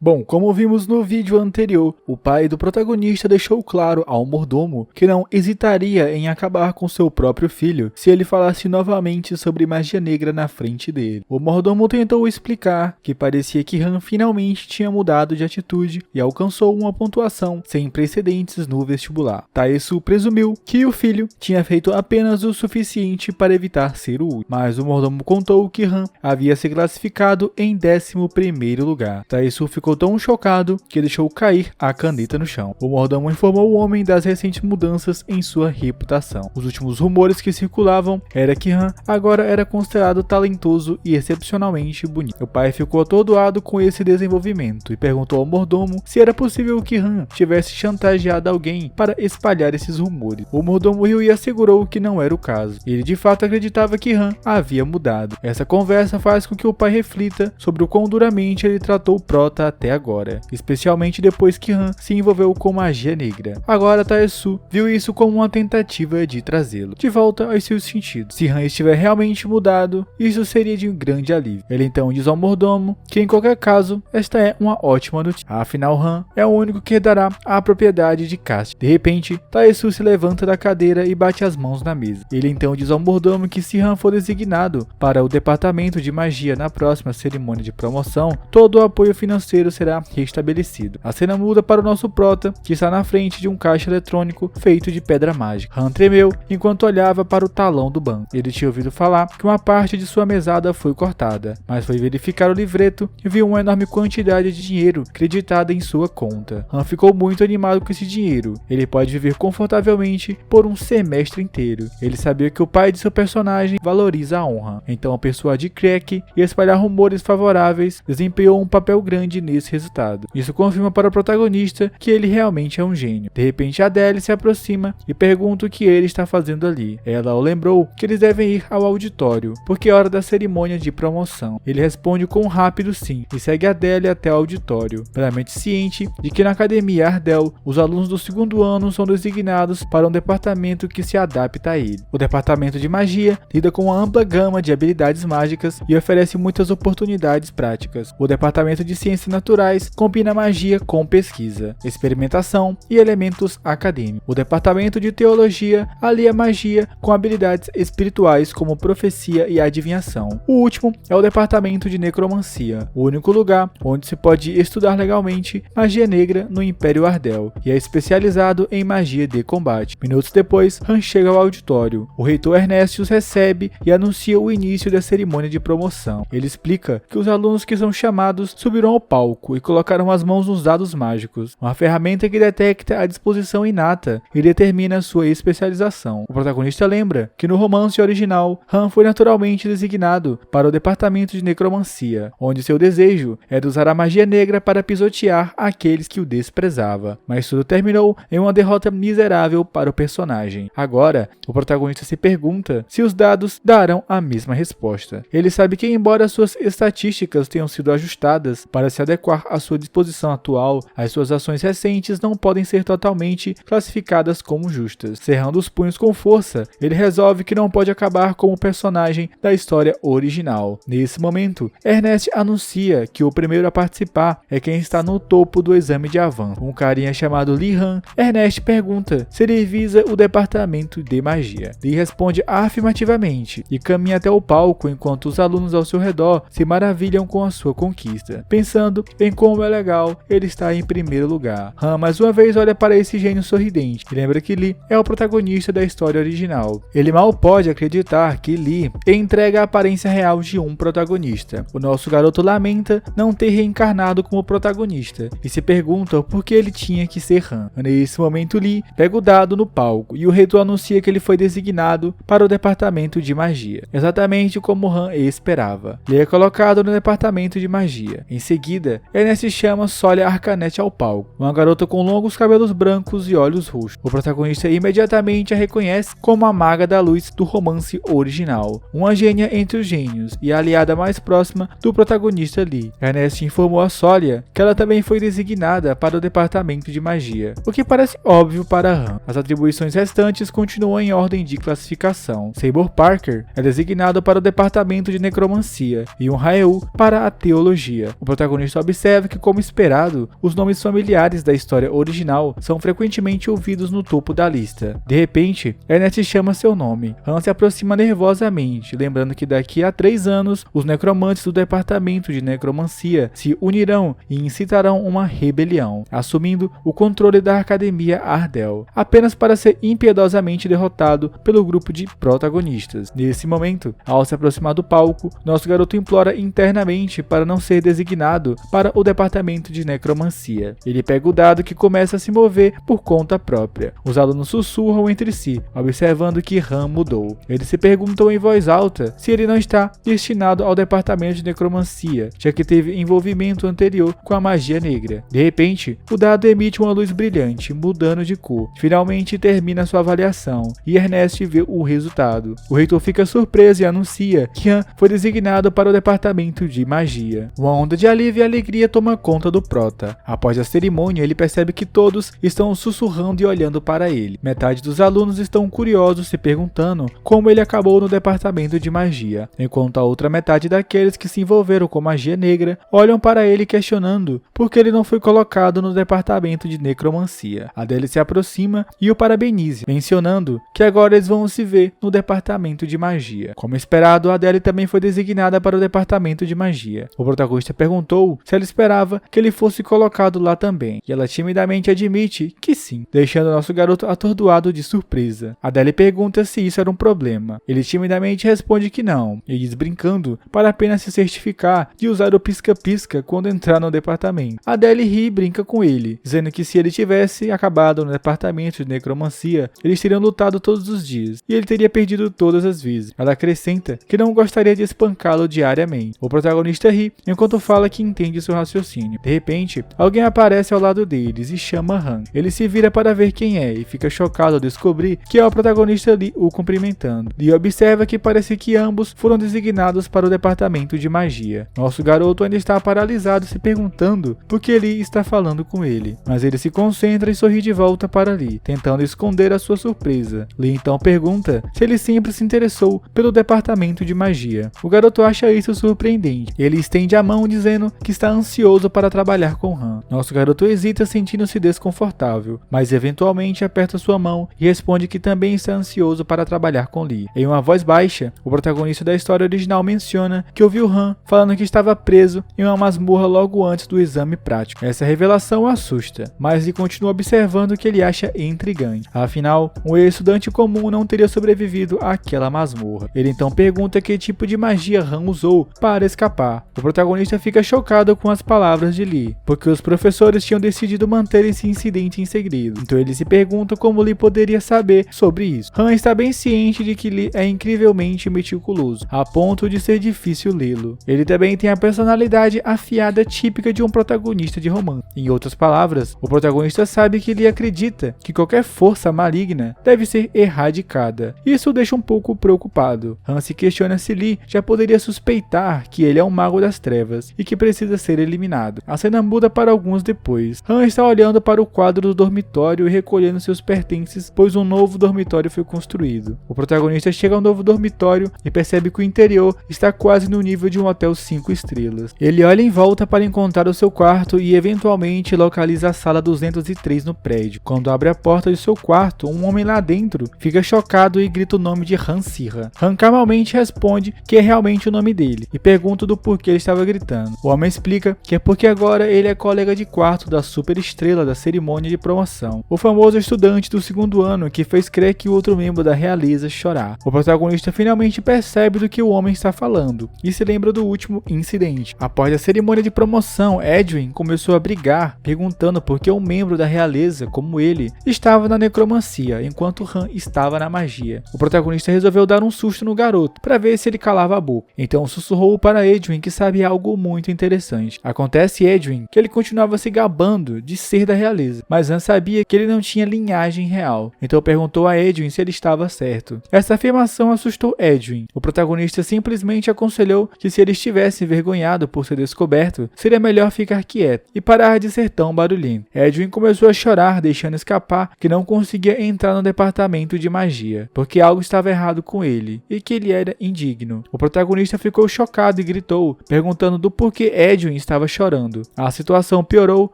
Bom, como vimos no vídeo anterior, o pai do protagonista deixou claro ao mordomo que não hesitaria em acabar com seu próprio filho se ele falasse novamente sobre magia negra na frente dele. O mordomo tentou explicar que parecia que Han finalmente tinha mudado de atitude e alcançou uma pontuação sem precedentes no vestibular. Taesu presumiu que o filho tinha feito apenas o suficiente para evitar ser o último, mas o mordomo contou que Han havia se classificado em 11º lugar. Taesu ficou tão chocado que deixou cair a caneta no chão. O mordomo informou o homem das recentes mudanças em sua reputação. Os últimos rumores que circulavam era que Han agora era considerado talentoso e excepcionalmente bonito. O pai ficou atordoado com esse desenvolvimento e perguntou ao mordomo se era possível que Han tivesse chantageado alguém para espalhar esses rumores. O mordomo riu e assegurou que não era o caso. Ele de fato acreditava que Han havia mudado. Essa conversa faz com que o pai reflita sobre o quão duramente ele tratou Prota até agora, especialmente depois que Han se envolveu com magia negra. Agora Taesu viu isso como uma tentativa de trazê-lo de volta aos seus sentidos. Se Han estiver realmente mudado, isso seria de um grande alívio. Ele então diz ao mordomo que em qualquer caso, esta é uma ótima notícia. Afinal, Han é o único que herdará a propriedade de Castia. De repente, Taesu se levanta da cadeira e bate as mãos na mesa. Ele então diz ao mordomo que se Han for designado para o departamento de magia na próxima cerimônia de promoção, todo o apoio financeiro será restabelecido. A cena muda para o nosso prota, que está na frente de um caixa eletrônico feito de pedra mágica. Han tremeu enquanto olhava para o talão do banco. Ele tinha ouvido falar que uma parte de sua mesada foi cortada, mas foi verificar o livreto e viu uma enorme quantidade de dinheiro creditada em sua conta. Han ficou muito animado com esse dinheiro. Ele pode viver confortavelmente por um semestre inteiro. Ele sabia que o pai de seu personagem valoriza a honra, então persuadir Crack e espalhar rumores favoráveis desempenhou um papel grande nesse resultado. Isso confirma para o protagonista que ele realmente é um gênio. De repente, Adele se aproxima e pergunta o que ele está fazendo ali. Ela o lembrou que eles devem ir ao auditório, porque é hora da cerimônia de promoção. Ele responde com um rápido sim e segue Adele até o auditório, plenamente ciente de que na Academia Ardell, os alunos do 2º ano são designados para um departamento que se adapta a ele. O departamento de magia lida com uma ampla gama de habilidades mágicas e oferece muitas oportunidades práticas. O departamento de ciências naturais combina magia com pesquisa, experimentação e elementos acadêmicos. O departamento de teologia alia magia com habilidades espirituais como profecia e adivinhação. O último é o departamento de necromancia, o único lugar onde se pode estudar legalmente magia negra no Império Ardell, e é especializado em magia de combate. Minutos depois, Han chega ao auditório. O reitor Ernest os recebe e anuncia o início da cerimônia de promoção. Ele explica que os alunos que são chamados subirão ao palco e colocaram as mãos nos dados mágicos, uma ferramenta que detecta a disposição inata e determina sua especialização. O protagonista lembra que no romance original, Han foi naturalmente designado para o departamento de necromancia, onde seu desejo era usar a magia negra para pisotear aqueles que o desprezava, mas tudo terminou em uma derrota miserável para o personagem. Agora, o protagonista se pergunta se os dados darão a mesma resposta. Ele sabe que, embora suas estatísticas tenham sido ajustadas para se adequar à sua disposição atual, as suas ações recentes não podem ser totalmente classificadas como justas. Cerrando os punhos com força, ele resolve que não pode acabar como o personagem da história original. Nesse momento, Ernest anuncia que o primeiro a participar é quem está no topo do exame de avanço, um carinha chamado Li Han. Ernest pergunta se ele visa o departamento de magia. Li responde afirmativamente e caminha até o palco enquanto os alunos ao seu redor se maravilham com a sua conquista, pensando em como é legal ele estar em primeiro lugar. Han mais uma vez olha para esse gênio sorridente e lembra que Li é o protagonista da história original. Ele mal pode acreditar que Li entrega a aparência real de um protagonista. O nosso garoto lamenta não ter reencarnado como protagonista e se pergunta por que ele tinha que ser Han. Nesse momento, Li pega o dado no palco e o reitor anuncia que ele foi designado para o departamento de magia, exatamente como Han esperava. Li é colocado no departamento de magia. Em seguida, Ernest chama Solia Arcanet ao palco, uma garota com longos cabelos brancos e olhos roxos. O protagonista imediatamente a reconhece como a maga da luz do romance original, uma gênia entre os gênios e a aliada mais próxima do protagonista Li. Ernest informou a Solia que ela também foi designada para o departamento de magia, o que parece óbvio para Han. As atribuições restantes continuam em ordem de classificação. Sabor Parker é designado para o departamento de necromancia e um Raeu para a teologia. O protagonista observa observa que, como esperado, os nomes familiares da história original são frequentemente ouvidos no topo da lista. De repente, Ernest chama seu nome. Han se aproxima nervosamente, lembrando que daqui a 3 anos, os necromantes do departamento de necromancia se unirão e incitarão uma rebelião, assumindo o controle da Academia Ardell, apenas para ser impiedosamente derrotado pelo grupo de protagonistas. Nesse momento, ao se aproximar do palco, nosso garoto implora internamente para não ser designado para o departamento de necromancia. Ele pega o dado que começa a se mover por conta própria. Os alunos sussurram entre si, observando que Han mudou. Eles se perguntam em voz alta se ele não está destinado ao departamento de necromancia, já que teve envolvimento anterior com a magia negra. De repente, o dado emite uma luz brilhante, mudando de cor. Finalmente termina sua avaliação, e Ernest vê o resultado. O reitor fica surpreso e anuncia que Han foi designado para o departamento de magia. Uma onda de alívio e alegria toma conta do prota. Após a cerimônia, ele percebe que todos estão sussurrando e olhando para ele. Metade dos alunos estão curiosos, se perguntando como ele acabou no departamento de magia, enquanto a outra metade daqueles que se envolveram com magia negra olham para ele questionando por que ele não foi colocado no departamento de necromancia. Adele se aproxima e o parabeniza, mencionando que agora eles vão se ver no departamento de magia. Como esperado, Adele também foi designada para o departamento de magia. O protagonista perguntou se ela esperava que ele fosse colocado lá também, e ela timidamente admite que sim, deixando nosso garoto atordoado de surpresa. Adele pergunta se isso era um problema. Ele timidamente responde que não, e diz brincando para apenas se certificar de usar o pisca-pisca quando entrar no departamento. Adele ri e brinca com ele, dizendo que se ele tivesse acabado no departamento de necromancia, eles teriam lutado todos os dias, e ele teria perdido todas as vezes. Ela acrescenta que não gostaria de espancá-lo diariamente. O protagonista ri, enquanto fala que entende seu raciocínio. De repente, alguém aparece ao lado deles e chama Han. Ele se vira para ver quem é, e fica chocado ao descobrir que é o protagonista Lee o cumprimentando. Lee observa que parece que ambos foram designados para o departamento de magia. Nosso garoto ainda está paralisado, se perguntando por que Lee está falando com ele, mas ele se concentra e sorri de volta para Lee, tentando esconder a sua surpresa. Lee então pergunta se ele sempre se interessou pelo departamento de magia. O garoto acha isso surpreendente. Ele estende a mão dizendo que está ansioso para trabalhar com Han. Nosso garoto hesita, sentindo-se desconfortável, mas eventualmente aperta sua mão e responde que também está ansioso para trabalhar com Lee. Em uma voz baixa, o protagonista da história original menciona que ouviu Han falando que estava preso em uma masmorra logo antes do exame prático. Essa revelação o assusta, mas ele continua observando o que ele acha intrigante. Afinal, um estudante comum não teria sobrevivido àquela masmorra. Ele então pergunta que tipo de magia Han usou para escapar. O protagonista fica chocado com as palavras de Lee, porque os professores tinham decidido manter esse incidente em segredo. Então ele se pergunta como Lee poderia saber sobre isso. Han está bem ciente de que Lee é incrivelmente meticuloso, a ponto de ser difícil lê-lo. Ele também tem a personalidade afiada típica de um protagonista de romance. Em outras palavras, o protagonista sabe que Lee acredita que qualquer força maligna deve ser erradicada. Isso o deixa um pouco preocupado. Han se questiona se Lee já poderia suspeitar que ele é um mago das trevas e que precisa ser eliminado. A cena muda para alguns depois. Han está olhando para o quadro do dormitório e recolhendo seus pertences, pois um novo dormitório foi construído. O protagonista chega ao novo dormitório e percebe que o interior está quase no nível de um hotel 5 estrelas. Ele olha em volta para encontrar o seu quarto e eventualmente localiza a sala 203 no prédio. Quando abre a porta de seu quarto, um homem lá dentro fica chocado e grita o nome de Han Sirra. Han calmamente responde que é realmente o nome dele e pergunta do porquê ele estava gritando. O homem explica que é porque agora ele é colega de quarto da super estrela da cerimônia de promoção, o famoso estudante do segundo ano que fez crer que o outro membro da realeza chorar. O protagonista finalmente percebe do que o homem está falando e se lembra do último incidente. Após a cerimônia de promoção, Edwin começou a brigar, perguntando por que um membro da realeza, como ele, estava na necromancia, enquanto Han estava na magia. O protagonista resolveu dar um susto no garoto, para ver se ele calava a boca. Então sussurrou para Edwin que sabia algo muito interessante. Acontece, Edwin, que ele continuava se gabando de ser da realeza, mas Han sabia que ele não tinha linhagem real. Então perguntou a Edwin se ele estava certo. Essa afirmação assustou Edwin. O protagonista simplesmente aconselhou que se ele estivesse envergonhado por ser descoberto, seria melhor ficar quieto e parar de ser tão barulhento. Edwin começou a chorar, deixando escapar que não conseguia entrar no departamento de magia, porque algo estava errado com ele e que ele era indigno. O protagonista ficou chocado e gritou, perguntando do porquê Edwin Edwin estava chorando. A situação piorou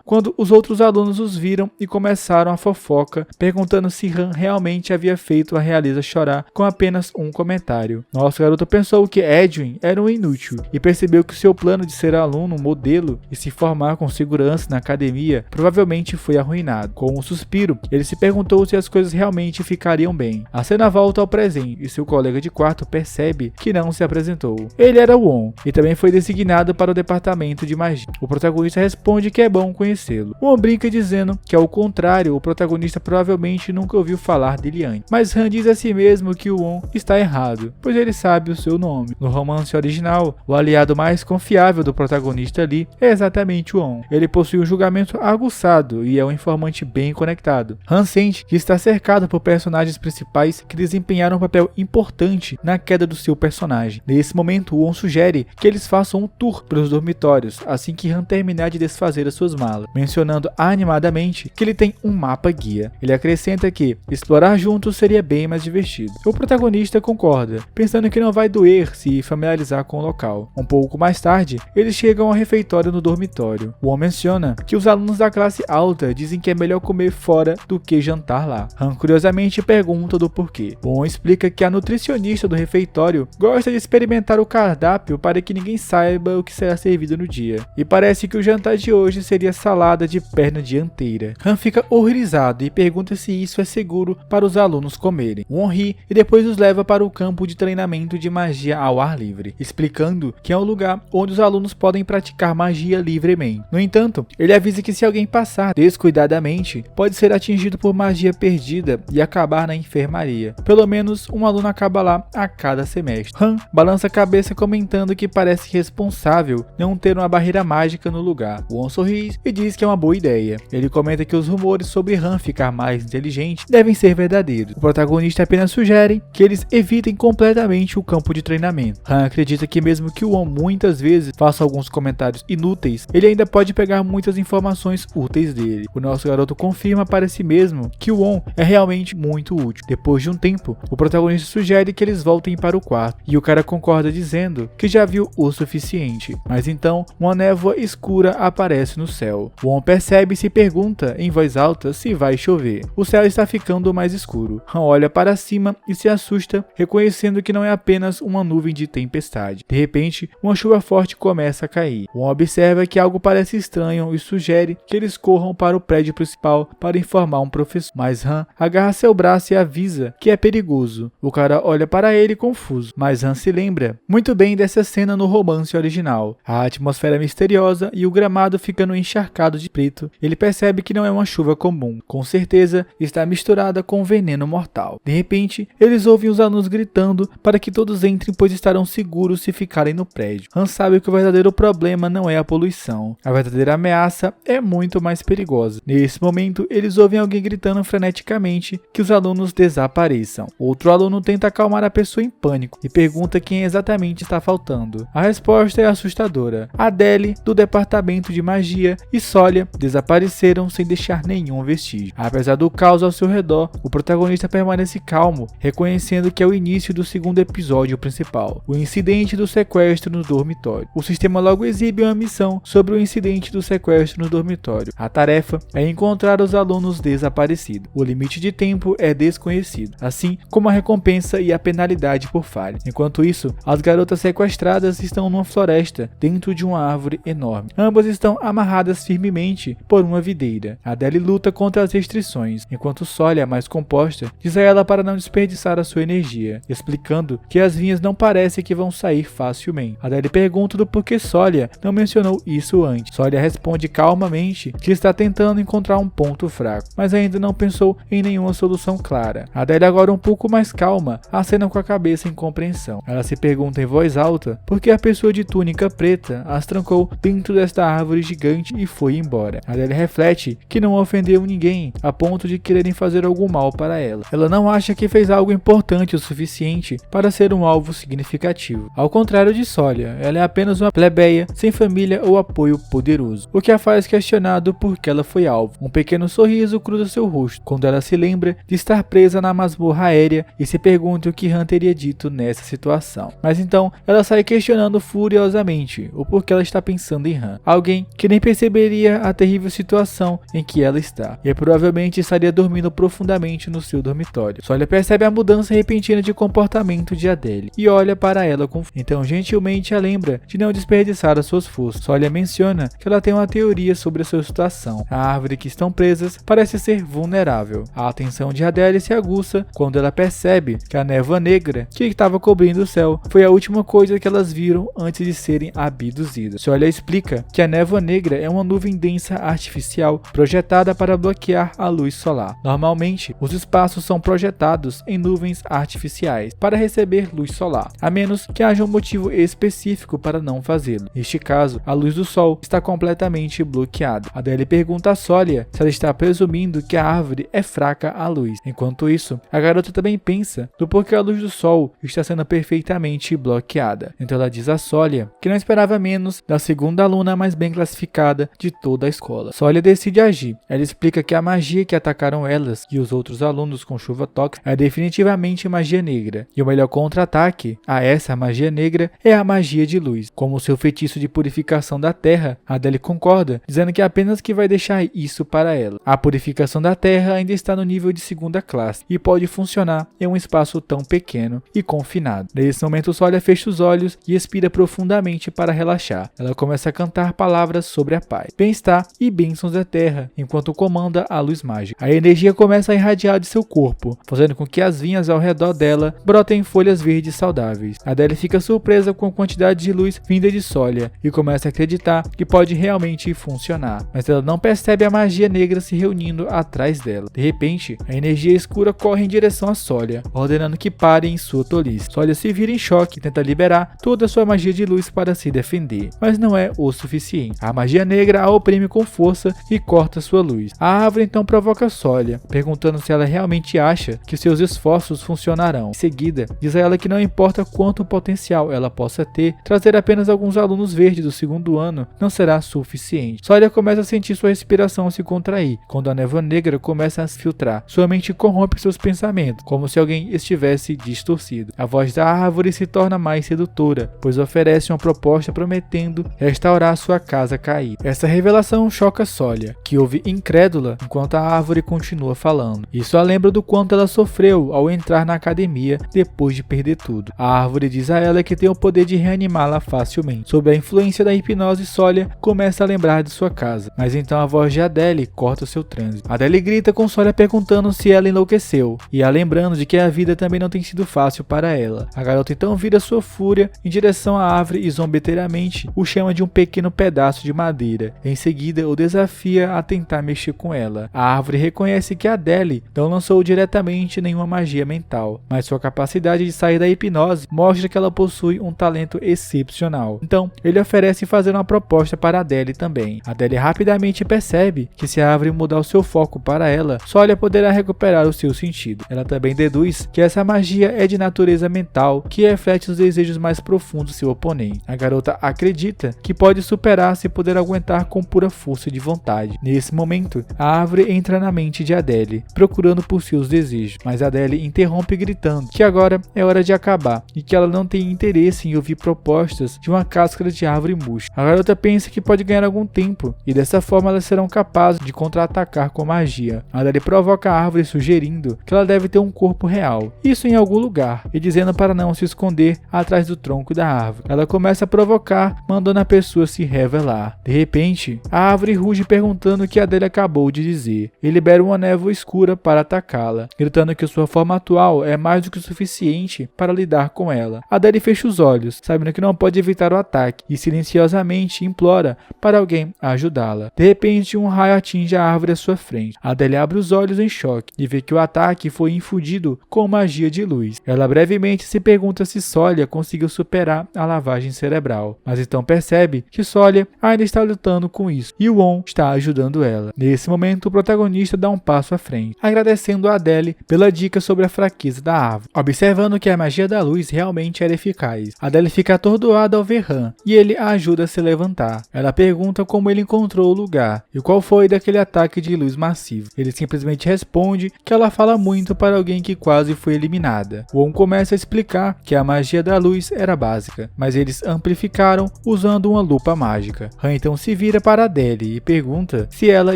quando os outros alunos os viram e começaram a fofoca, perguntando se Han realmente havia feito a realeza chorar com apenas um comentário. Nosso garoto pensou que Edwin era um inútil e percebeu que seu plano de ser aluno modelo e se formar com segurança na academia provavelmente foi arruinado. Com um suspiro, ele se perguntou se as coisas realmente ficariam bem. A cena volta ao presente e seu colega de quarto percebe que não se apresentou. Ele era Won e também foi designado para o departamento de magia. O protagonista responde que é bom conhecê-lo. Won brinca dizendo que, ao contrário, o protagonista provavelmente nunca ouviu falar dele antes. Mas Han diz a si mesmo que o Won está errado, pois ele sabe o seu nome. No romance original, o aliado mais confiável do protagonista ali é exatamente o Won. Ele possui um julgamento aguçado e é um informante bem conectado. Han sente que está cercado por personagens principais que desempenharam um papel importante na queda do seu personagem. Nesse momento, Won sugere que eles façam um tour pelos dormitórios assim que Han terminar de desfazer as suas malas, mencionando animadamente que ele tem um mapa guia. Ele acrescenta que explorar juntos seria bem mais divertido. O protagonista concorda, pensando que não vai doer se familiarizar com o local. Um pouco mais tarde, eles chegam ao refeitório no dormitório. Won menciona que os alunos da classe alta dizem que é melhor comer fora do que jantar lá. Han curiosamente pergunta do porquê. Won explica que a nutricionista do refeitório gosta de experimentar o cardápio para que ninguém saiba o que será servido no dia. E parece que o jantar de hoje seria salada de perna dianteira. Han fica horrorizado e pergunta se isso é seguro para os alunos comerem. Won ri e depois os leva para o campo de treinamento de magia ao ar livre, explicando que é um lugar onde os alunos podem praticar magia livremente. No entanto, ele avisa que se alguém passar descuidadamente, pode ser atingido por magia perdida e acabar na enfermaria. Pelo menos um aluno acaba lá a cada semestre. Han balança a cabeça comentando que parece responsável não ter uma barreira mágica no lugar. Won sorri e diz que é uma boa ideia. Ele comenta que os rumores sobre Han ficar mais inteligente devem ser verdadeiros. O protagonista apenas sugere que eles evitem completamente o campo de treinamento. Han acredita que mesmo que Won muitas vezes faça alguns comentários inúteis, ele ainda pode pegar muitas informações úteis dele. O nosso garoto confirma para si mesmo que Won é realmente muito útil. Depois de um tempo, o protagonista sugere que eles voltem para o quarto, e o cara concorda dizendo que já viu o suficiente. Mas então, uma névoa escura aparece no céu. Won percebe e se pergunta em voz alta se vai chover. O céu está ficando mais escuro. Han olha para cima e se assusta, reconhecendo que não é apenas uma nuvem de tempestade. De repente, uma chuva forte começa a cair. Won observa que algo parece estranho e sugere que eles corram para o prédio principal para informar um professor. Mas Han agarra seu braço e avisa que é perigoso. O cara olha para ele confuso, mas Han se lembra muito bem dessa cena no romance original. A atmosfera misteriosa e o gramado ficando encharcado de preto, ele percebe que não é uma chuva comum. Com certeza, está misturada com veneno mortal. De repente, eles ouvem os alunos gritando para que todos entrem, pois estarão seguros se ficarem no prédio. Han sabe que o verdadeiro problema não é a poluição. A verdadeira ameaça é muito mais perigosa. Nesse momento, eles ouvem alguém gritando freneticamente que os alunos desapareçam. Outro aluno tenta acalmar a pessoa em pânico e pergunta quem exatamente está faltando. A resposta é assustadora. Adele, do departamento de magia, e Solia desapareceram sem deixar nenhum vestígio. Apesar do caos ao seu redor, o protagonista permanece calmo, reconhecendo que é o início do segundo episódio principal, o incidente do sequestro no dormitório. O sistema logo exibe uma missão sobre o incidente do sequestro no dormitório. A tarefa é encontrar os alunos desaparecidos. O limite de tempo é desconhecido, assim como a recompensa e a penalidade por falha. Enquanto isso, as garotas sequestradas estão numa floresta, dentro de uma árvore enorme. Ambas estão amarradas firmemente por uma videira. Adele luta contra as restrições, enquanto Solia, mais composta, diz a ela para não desperdiçar a sua energia, explicando que as vinhas não parecem que vão sair facilmente. Adele pergunta do porquê Solia não mencionou isso antes. Solia responde calmamente que está tentando encontrar um ponto fraco, mas ainda não pensou em nenhuma solução clara. Adele, agora um pouco mais calma, acena com a cabeça em compreensão. Ela se pergunta em voz alta por que a pessoa de túnica preta as trancou dentro desta árvore gigante e foi embora. Adele reflete que não ofendeu ninguém a ponto de quererem fazer algum mal para ela. Ela não acha que fez algo importante o suficiente para ser um alvo significativo. Ao contrário de Solia, ela é apenas uma plebeia sem família ou apoio poderoso, o que a faz questionar do porquê ela foi alvo. Um pequeno sorriso cruza seu rosto quando ela se lembra de estar presa na masmorra aérea e se pergunta o que Han teria dito nessa situação. Mas então ela sai questionando furiosamente o porquê ela está pensando em Han, alguém que nem perceberia a terrível situação em que ela está, e provavelmente estaria dormindo profundamente no seu dormitório. Sawyer percebe a mudança repentina de comportamento de Adele e olha para ela com então gentilmente a lembra de não desperdiçar as suas forças. Sawyer menciona que ela tem uma teoria sobre a sua situação. A árvore que estão presas parece ser vulnerável. A atenção de Adele se aguça quando ela percebe que a névoa negra que estava cobrindo o céu foi a última coisa que elas viram antes de serem abduzidas. Sawyer explica que a névoa negra é uma nuvem densa artificial projetada para bloquear a luz solar. Normalmente, os espaços são projetados em nuvens artificiais para receber luz solar, a menos que haja um motivo específico para não fazê-lo. Neste caso, a luz do sol está completamente bloqueada. Adele pergunta a Sawyer se ela está presumindo que a árvore é fraca à luz. Enquanto isso, a garota também pensa do porquê a luz do sol está sendo perfeitamente bloqueada. Então ela diz a Sawyer que não esperava menos da segunda aluna mais bem classificada de toda a escola. Sawyer decide agir. Ela explica que a magia que atacaram elas e os outros alunos com chuva tóxica é definitivamente magia negra, e o melhor contra-ataque a essa magia negra é a magia de luz. Como seu feitiço de purificação da terra, Adele concorda, dizendo que apenas que vai deixar isso para ela. A purificação da terra ainda está no nível de segunda classe e pode funcionar em um espaço tão pequeno e confinado. Nesse momento, Sawyer fecha os olhos e expira profundamente para relaxar. Ela começa a cantar palavras sobre a paz, bem-estar e bênçãos da terra, enquanto comanda a luz mágica. A energia começa a irradiar de seu corpo, fazendo com que as vinhas ao redor dela brotem folhas verdes saudáveis. Adele fica surpresa com a quantidade de luz vinda de Sawyer e começa a acreditar que pode realmente funcionar, mas ela não percebe a magia negra se reunindo atrás dela. De repente, a energia escura corre em direção a Sawyer, ordenando que pare em sua tolice. Sawyer se vira em choque e tenta liberar toda a sua magia de luz para se defender, mas não é o suficiente. A magia negra a oprime com força e corta sua luz. A árvore então provoca Sawyer, perguntando se ela realmente acha que seus esforços funcionarão. Em seguida, diz a ela que não importa quanto potencial ela possa ter, trazer apenas alguns alunos verdes do segundo ano não será suficiente. Sawyer começa a sentir sua respiração se contrair, quando a névoa negra começa a se filtrar. Sua mente corrompe seus pensamentos, como se alguém estivesse distorcido. A voz da árvore se torna mais sedutora, pois oferece uma proposta prometendo restaurar sua casa caída. Essa revelação choca Sawyer, que ouve incrédula enquanto a árvore continua falando. Isso a lembra do quanto ela sofreu ao entrar na academia depois de perder tudo. A árvore diz a ela que tem o poder de reanimá-la facilmente. Sob a influência da hipnose, Sawyer começa a lembrar de sua casa, mas então a voz de Adele corta o seu trânsito. Adele grita com Sawyer perguntando se ela enlouqueceu, e a lembrando de que a vida também não tem sido fácil para ela. A garota então vira sua fúria em direção à árvore e zombeteiramente o chama de um pequeno pedaço de madeira. Em seguida, o desafia a tentar mexer com ela. A árvore reconhece que Adele não lançou diretamente nenhuma magia mental, mas sua capacidade de sair da hipnose mostra que ela possui um talento excepcional. Então, ele oferece fazer uma proposta para Adele também. Adele rapidamente percebe que se a árvore mudar o seu foco para ela, Sawyer poderá recuperar o seu sentido. Ela também deduz que essa magia é de natureza mental, que reflete os desejos mais profundos do seu oponente. A garota acredita que pode superar se puder aguentar com pura força de vontade. Nesse momento, a árvore entra na mente de Adele, procurando por seus desejos, mas Adele interrompe gritando que agora é hora de acabar e que ela não tem interesse em ouvir propostas de uma casca de árvore murcha. A garota pensa que pode ganhar algum tempo e dessa forma elas serão capazes de contra-atacar com magia. Adele provoca a árvore sugerindo que ela deve ter um corpo real, isso em algum lugar, e dizendo para não se esconder atrás do tronco da árvore. Ela começa a provocar, mandando a pessoa se revelar. De repente, a árvore ruge perguntando o que Adele acabou de dizer e libera uma névoa escura para atacá-la, gritando que sua forma atual é mais do que o suficiente para lidar com ela. Adele fecha os olhos, sabendo que não pode evitar o ataque, e silenciosamente implora para alguém ajudá-la. De repente, um raio atinge a árvore à sua frente. Adele abre os olhos em choque e vê que o ataque foi infundido com magia de luz. Ela brevemente se pergunta se Sawyer conseguiu superar a lavagem cerebral, mas então percebe que Sawyer ainda está lutando com isso e Won está ajudando ela. Nesse momento, o protagonista dá um passo à frente, agradecendo a Adele pela dica sobre a fraqueza da árvore, observando que a magia da luz realmente era eficaz. Adele fica atordoada ao ver Han e ele a ajuda a se levantar. Ela pergunta como ele encontrou o lugar e qual foi daquele ataque de luz massivo. Ele simplesmente responde que ela fala muito para alguém que quase foi eliminada. Won começa a explicar que a magia da luz era básica, mas eles amplificaram os usando uma lupa mágica. Han então se vira para Adele e pergunta se ela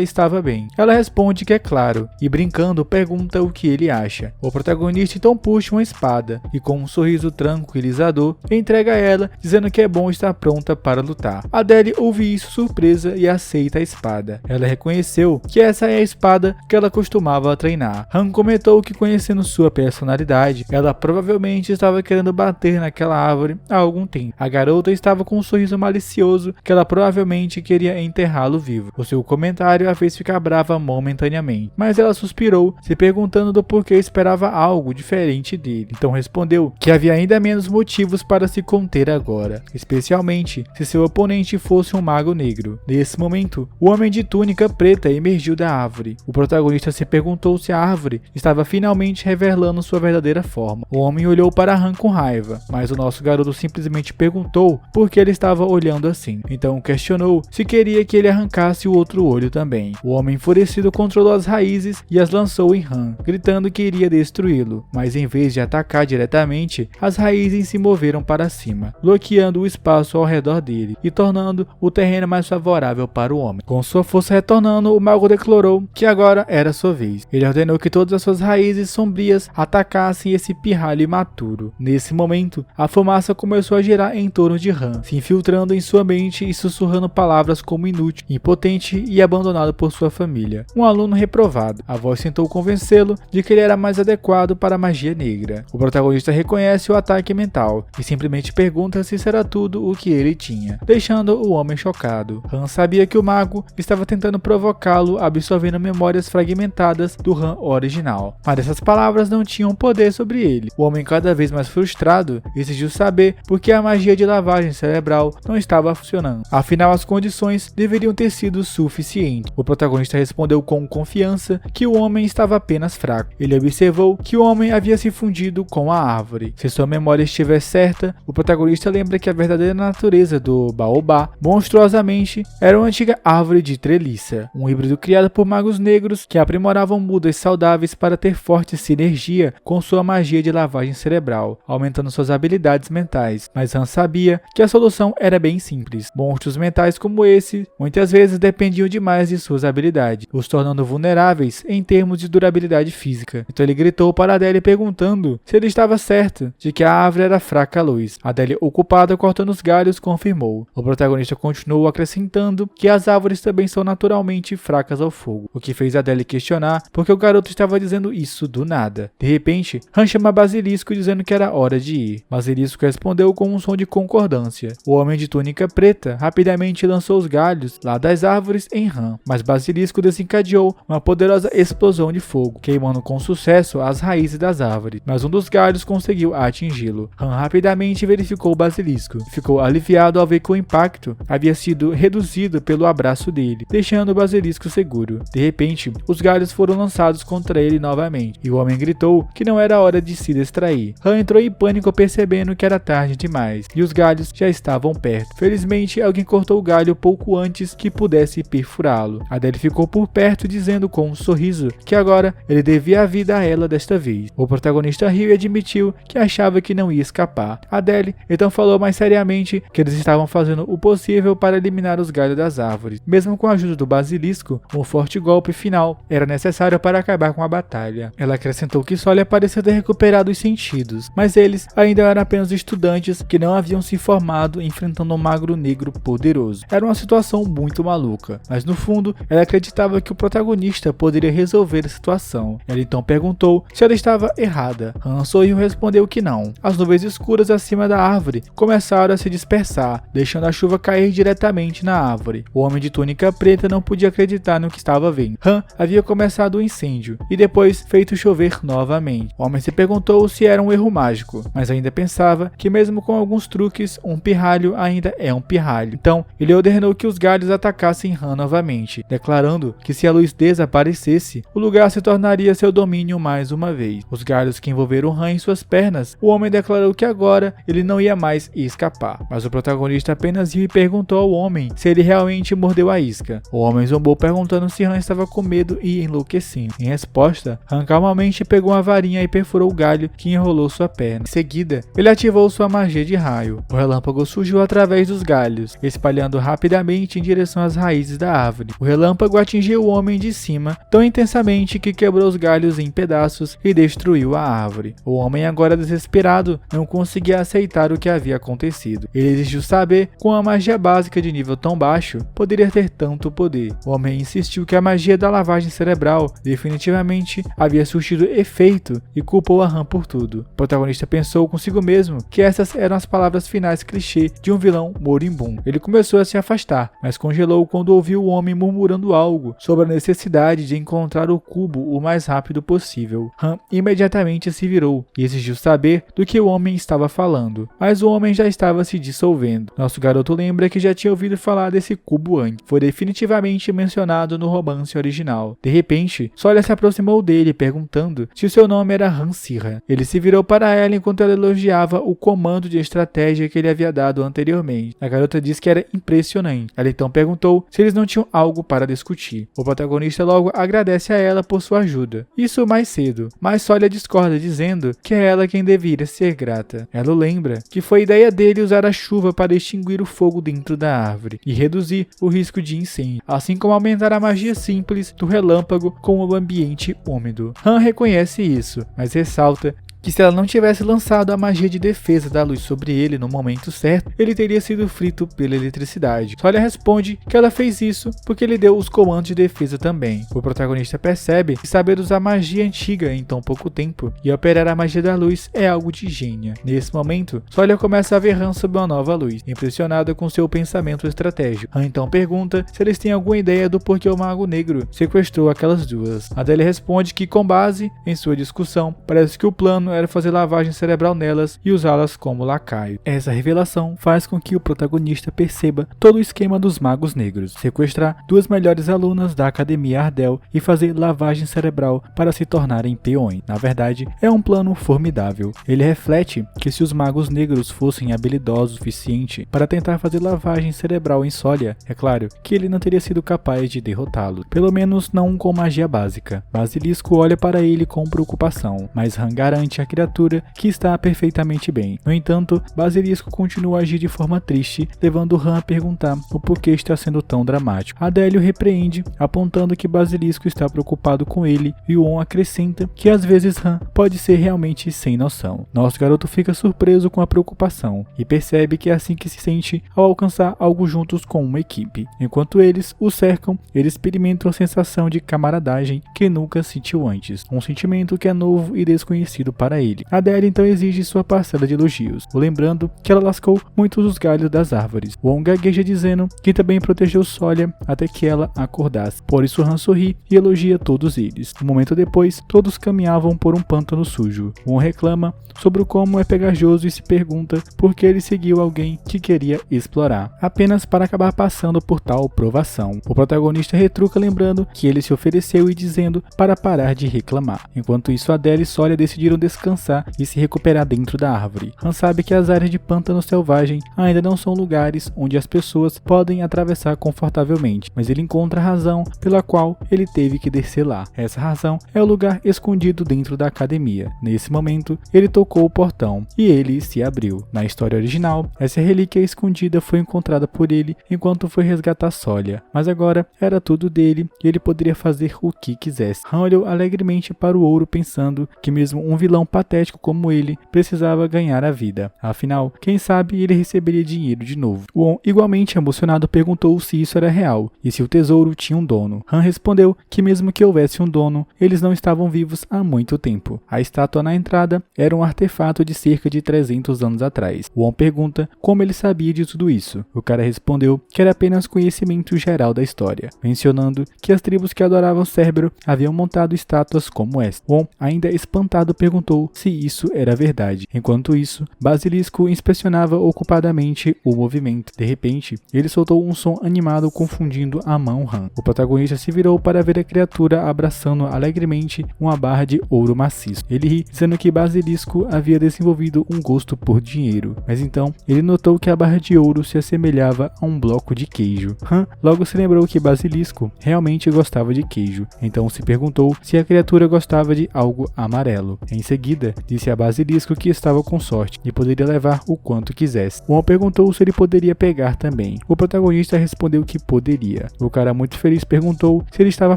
estava bem. Ela responde que é claro, e brincando pergunta o que ele acha. O protagonista então puxa uma espada e com um sorriso tranquilizador entrega a ela, dizendo que é bom estar pronta para lutar. Adele ouve isso surpresa e aceita a espada. Ela reconheceu que essa é a espada que ela costumava treinar. Han comentou que, conhecendo sua personalidade, ela provavelmente estava querendo bater naquela árvore há algum tempo. A garota estava com um sorriso malicioso que ela provavelmente queria enterrá-lo vivo. O seu comentário a fez ficar brava momentaneamente, mas ela suspirou, se perguntando do porquê esperava algo diferente dele. Então respondeu que havia ainda menos motivos para se conter agora, especialmente se seu oponente fosse um mago negro. Nesse momento, o homem de túnica preta emergiu da árvore. O protagonista se perguntou se a árvore estava finalmente revelando sua verdadeira forma. O homem olhou para Han com raiva, mas o nosso garoto simplesmente perguntou por que ele estava olhando assim. Então questionou se queria que ele arrancasse o outro olho também. O homem enfurecido controlou as raízes e as lançou em Han, gritando que iria destruí-lo, mas em vez de atacar diretamente, as raízes se moveram para cima, bloqueando o espaço ao redor dele e tornando o terreno mais favorável para o homem. Com sua força retornando, o mago declarou que agora era sua vez. Ele ordenou que todas as suas raízes sombrias atacassem esse pirralho imaturo. Nesse momento, a fumaça começou a girar em torno de Han, se infiltrando em sua mente e sussurrando palavras como inútil, impotente e abandonado por sua família. Um aluno reprovado. A voz tentou convencê-lo de que ele era mais adequado para a magia negra. O protagonista reconhece o ataque mental e simplesmente pergunta se isso era tudo o que ele tinha, deixando o homem chocado. Han sabia que o mago estava tentando provocá-lo, absorvendo memórias fragmentadas do Han original, mas essas palavras não tinham poder sobre ele. O homem, cada vez mais frustrado, exigiu saber por que a magia de lavagem cerebral não estava funcionando. Afinal, as condições deveriam ter sido suficientes. O protagonista respondeu com confiança que o homem estava apenas fraco. Ele observou que o homem havia se fundido com a árvore. Se sua memória estiver certa, o protagonista lembra que a verdadeira natureza do baobá, monstruosamente, era uma antiga árvore de treliça, um híbrido criado por magos negros que aprimoravam mudas saudáveis para ter forte sinergia com sua magia de lavagem cerebral, aumentando suas habilidades mentais. Mas Han sabia que a solução era bem simples. Monstros mentais como esse muitas vezes dependiam demais de suas habilidades, os tornando vulneráveis em termos de durabilidade física. Então ele gritou para Adele perguntando se ele estava certo de que a árvore era fraca à luz. Adele, ocupada cortando os galhos, confirmou. O protagonista continuou acrescentando que as árvores também são naturalmente fracas ao fogo, o que fez Adele questionar porque o garoto estava dizendo isso do nada. De repente, Han chama Basilisco dizendo que era hora de ir. Basilisco respondeu com um som de concordância. O homem de túnica preta rapidamente lançou os galhos lá das árvores em Han, mas Basilisco desencadeou uma poderosa explosão de fogo, queimando com sucesso as raízes das árvores, mas um dos galhos conseguiu atingi-lo. Han rapidamente verificou o Basilisco. Ficou aliviado ao ver que o impacto havia sido reduzido pelo abraço dele, deixando o Basilisco seguro. De repente, os galhos foram lançados contra ele novamente, e o homem gritou que não era hora de se distrair. Han entrou em pânico percebendo que era tarde demais, e os galhos já estavam perto. Felizmente, alguém cortou o galho pouco antes que pudesse perfurá-lo. Adele ficou por perto dizendo com um sorriso que agora ele devia a vida a ela desta vez. O protagonista riu e admitiu que achava que não ia escapar. Adele então falou mais seriamente que eles estavam fazendo o possível para eliminar os galhos das árvores. Mesmo com a ajuda do Basilisco, um forte golpe final era necessário para acabar com a batalha. Ela acrescentou que Solia parecia ter recuperado os sentidos, mas eles ainda eram apenas estudantes que não haviam se formado enfrentando um magro negro poderoso. Era uma situação muito maluca, mas no fundo ela acreditava que o protagonista poderia resolver a situação. Ela então perguntou se ela estava errada. Han sorriu e respondeu que não. As nuvens escuras acima da árvore começaram a se dispersar, deixando a chuva cair diretamente na árvore. O homem de túnica preta não podia acreditar no que estava vendo. Han havia começado o incêndio e depois feito chover novamente. O homem se perguntou se era um erro mágico, mas ainda pensava que mesmo com alguns truques, um pirralho ainda é um pirralho. Então, ele ordenou que os galhos atacassem Han novamente, declarando que se a luz desaparecesse, o lugar se tornaria seu domínio mais uma vez. Os galhos que envolveram Han em suas pernas, o homem declarou que agora ele não ia mais escapar. Mas o protagonista apenas riu e perguntou ao homem se ele realmente mordeu a isca. O homem zombou perguntando se Han estava com medo e enlouquecendo. Em resposta, Han calmamente pegou uma varinha e perfurou o galho que enrolou sua perna. Em seguida, ele ativou sua magia de raio. O relâmpago surgiu atrás através dos galhos, espalhando rapidamente em direção às raízes da árvore. O relâmpago atingiu o homem de cima tão intensamente que quebrou os galhos em pedaços e destruiu a árvore. O homem, agora desesperado, não conseguia aceitar o que havia acontecido. Ele exigiu saber como a magia básica de nível tão baixo poderia ter tanto poder. O homem insistiu que a magia da lavagem cerebral definitivamente havia surtido efeito e culpou a Han por tudo. O protagonista pensou consigo mesmo que essas eram as palavras finais clichê de um vilão moribundo. Ele começou a se afastar, mas congelou quando ouviu o homem murmurando algo sobre a necessidade de encontrar o cubo o mais rápido possível. Han imediatamente se virou e exigiu saber do que o homem estava falando, mas o homem já estava se dissolvendo. Nosso garoto lembra que já tinha ouvido falar desse cubo antes. Foi definitivamente mencionado no romance original. De repente, Sawyer se aproximou dele perguntando se o seu nome era Han Sira. Ele se virou para ela enquanto ela elogiava o comando de estratégia que ele havia dado anteriormente. A garota disse que era impressionante. Ela então perguntou se eles não tinham algo para discutir. O protagonista logo agradece a ela por sua ajuda. Isso mais cedo, mas Sawyer discorda dizendo que é ela quem deveria ser grata. Ela lembra que foi ideia dele usar a chuva para extinguir o fogo dentro da árvore e reduzir o risco de incêndio, assim como aumentar a magia simples do relâmpago com o ambiente úmido. Han reconhece isso, mas ressalta que se ela não tivesse lançado a magia de defesa da luz sobre ele no momento certo, ele teria sido frito pela eletricidade. Sawyer responde que ela fez isso porque ele deu os comandos de defesa também. O protagonista percebe que saber usar magia antiga em tão pouco tempo e operar a magia da luz é algo de gênia. Nesse momento, Sawyer começa a ver Han sob uma nova luz, impressionada com seu pensamento estratégico. Han então pergunta se eles têm alguma ideia do porquê o Mago Negro sequestrou aquelas duas. Adele responde que, com base em sua discussão, parece que o plano era fazer lavagem cerebral nelas e usá-las como lacaio. Essa revelação faz com que o protagonista perceba todo o esquema dos magos negros: sequestrar duas melhores alunas da Academia Ardell e fazer lavagem cerebral para se tornarem peões. Na verdade, é um plano formidável. Ele reflete que se os magos negros fossem habilidosos o suficiente para tentar fazer lavagem cerebral em Sawyer, é claro que ele não teria sido capaz de derrotá-lo, pelo menos não com magia básica. Basilisco olha para ele com preocupação, mas Han garante a criatura que está perfeitamente bem. No entanto, Basilisco continua a agir de forma triste, levando Han a perguntar o porquê está sendo tão dramático. Adélio repreende, apontando que Basilisco está preocupado com ele, e Won acrescenta que às vezes Han pode ser realmente sem noção. Nosso garoto fica surpreso com a preocupação e percebe que é assim que se sente ao alcançar algo juntos com uma equipe. Enquanto eles o cercam, ele experimenta uma sensação de camaradagem que nunca sentiu antes, um sentimento que é novo e desconhecido para ele. Adele então exige sua parcela de elogios, lembrando que ela lascou muitos dos galhos das árvores. Won gagueja dizendo que também protegeu Sawyer até que ela acordasse. Por isso Han sorri e elogia todos eles. Um momento depois, todos caminhavam por um pântano sujo. Won reclama sobre o como é pegajoso e se pergunta por que ele seguiu alguém que queria explorar, apenas para acabar passando por tal provação. O protagonista retruca lembrando que ele se ofereceu e dizendo para parar de reclamar. Enquanto isso, Adele e Sawyer decidiram descansar e se recuperar dentro da árvore. Han sabe que as áreas de pântano selvagem ainda não são lugares onde as pessoas podem atravessar confortavelmente, mas ele encontra a razão pela qual ele teve que descer lá. Essa razão é o lugar escondido dentro da academia. Nesse momento, ele tocou o portão e ele se abriu. Na história original, essa relíquia escondida foi encontrada por ele enquanto foi resgatar Sawyer, mas agora era tudo dele e ele poderia fazer o que quisesse. Han olhou alegremente para o ouro, pensando que mesmo um vilão patético como ele precisava ganhar a vida. Afinal, quem sabe ele receberia dinheiro de novo. Won, igualmente emocionado, perguntou se isso era real e se o tesouro tinha um dono. Han respondeu que mesmo que houvesse um dono, eles não estavam vivos há muito tempo. A estátua na entrada era um artefato de cerca de 300 anos atrás. Won pergunta como ele sabia de tudo isso. O cara respondeu que era apenas conhecimento geral da história, mencionando que as tribos que adoravam Cérebro haviam montado estátuas como esta. Won, ainda espantado, perguntou se isso era verdade. Enquanto isso, Basilisco inspecionava ocupadamente o movimento. De repente, ele soltou um som animado confundindo a mão Han. O protagonista se virou para ver a criatura abraçando alegremente uma barra de ouro maciço. Ele ri, dizendo que Basilisco havia desenvolvido um gosto por dinheiro, mas então ele notou que a barra de ouro se assemelhava a um bloco de queijo. Han logo se lembrou que Basilisco realmente gostava de queijo, então se perguntou se a criatura gostava de algo amarelo. Em seguida, seguida, disse a Basilisco que estava com sorte e poderia levar o quanto quisesse. Wong perguntou se ele poderia pegar também. O protagonista respondeu que poderia. O cara, muito feliz, perguntou se ele estava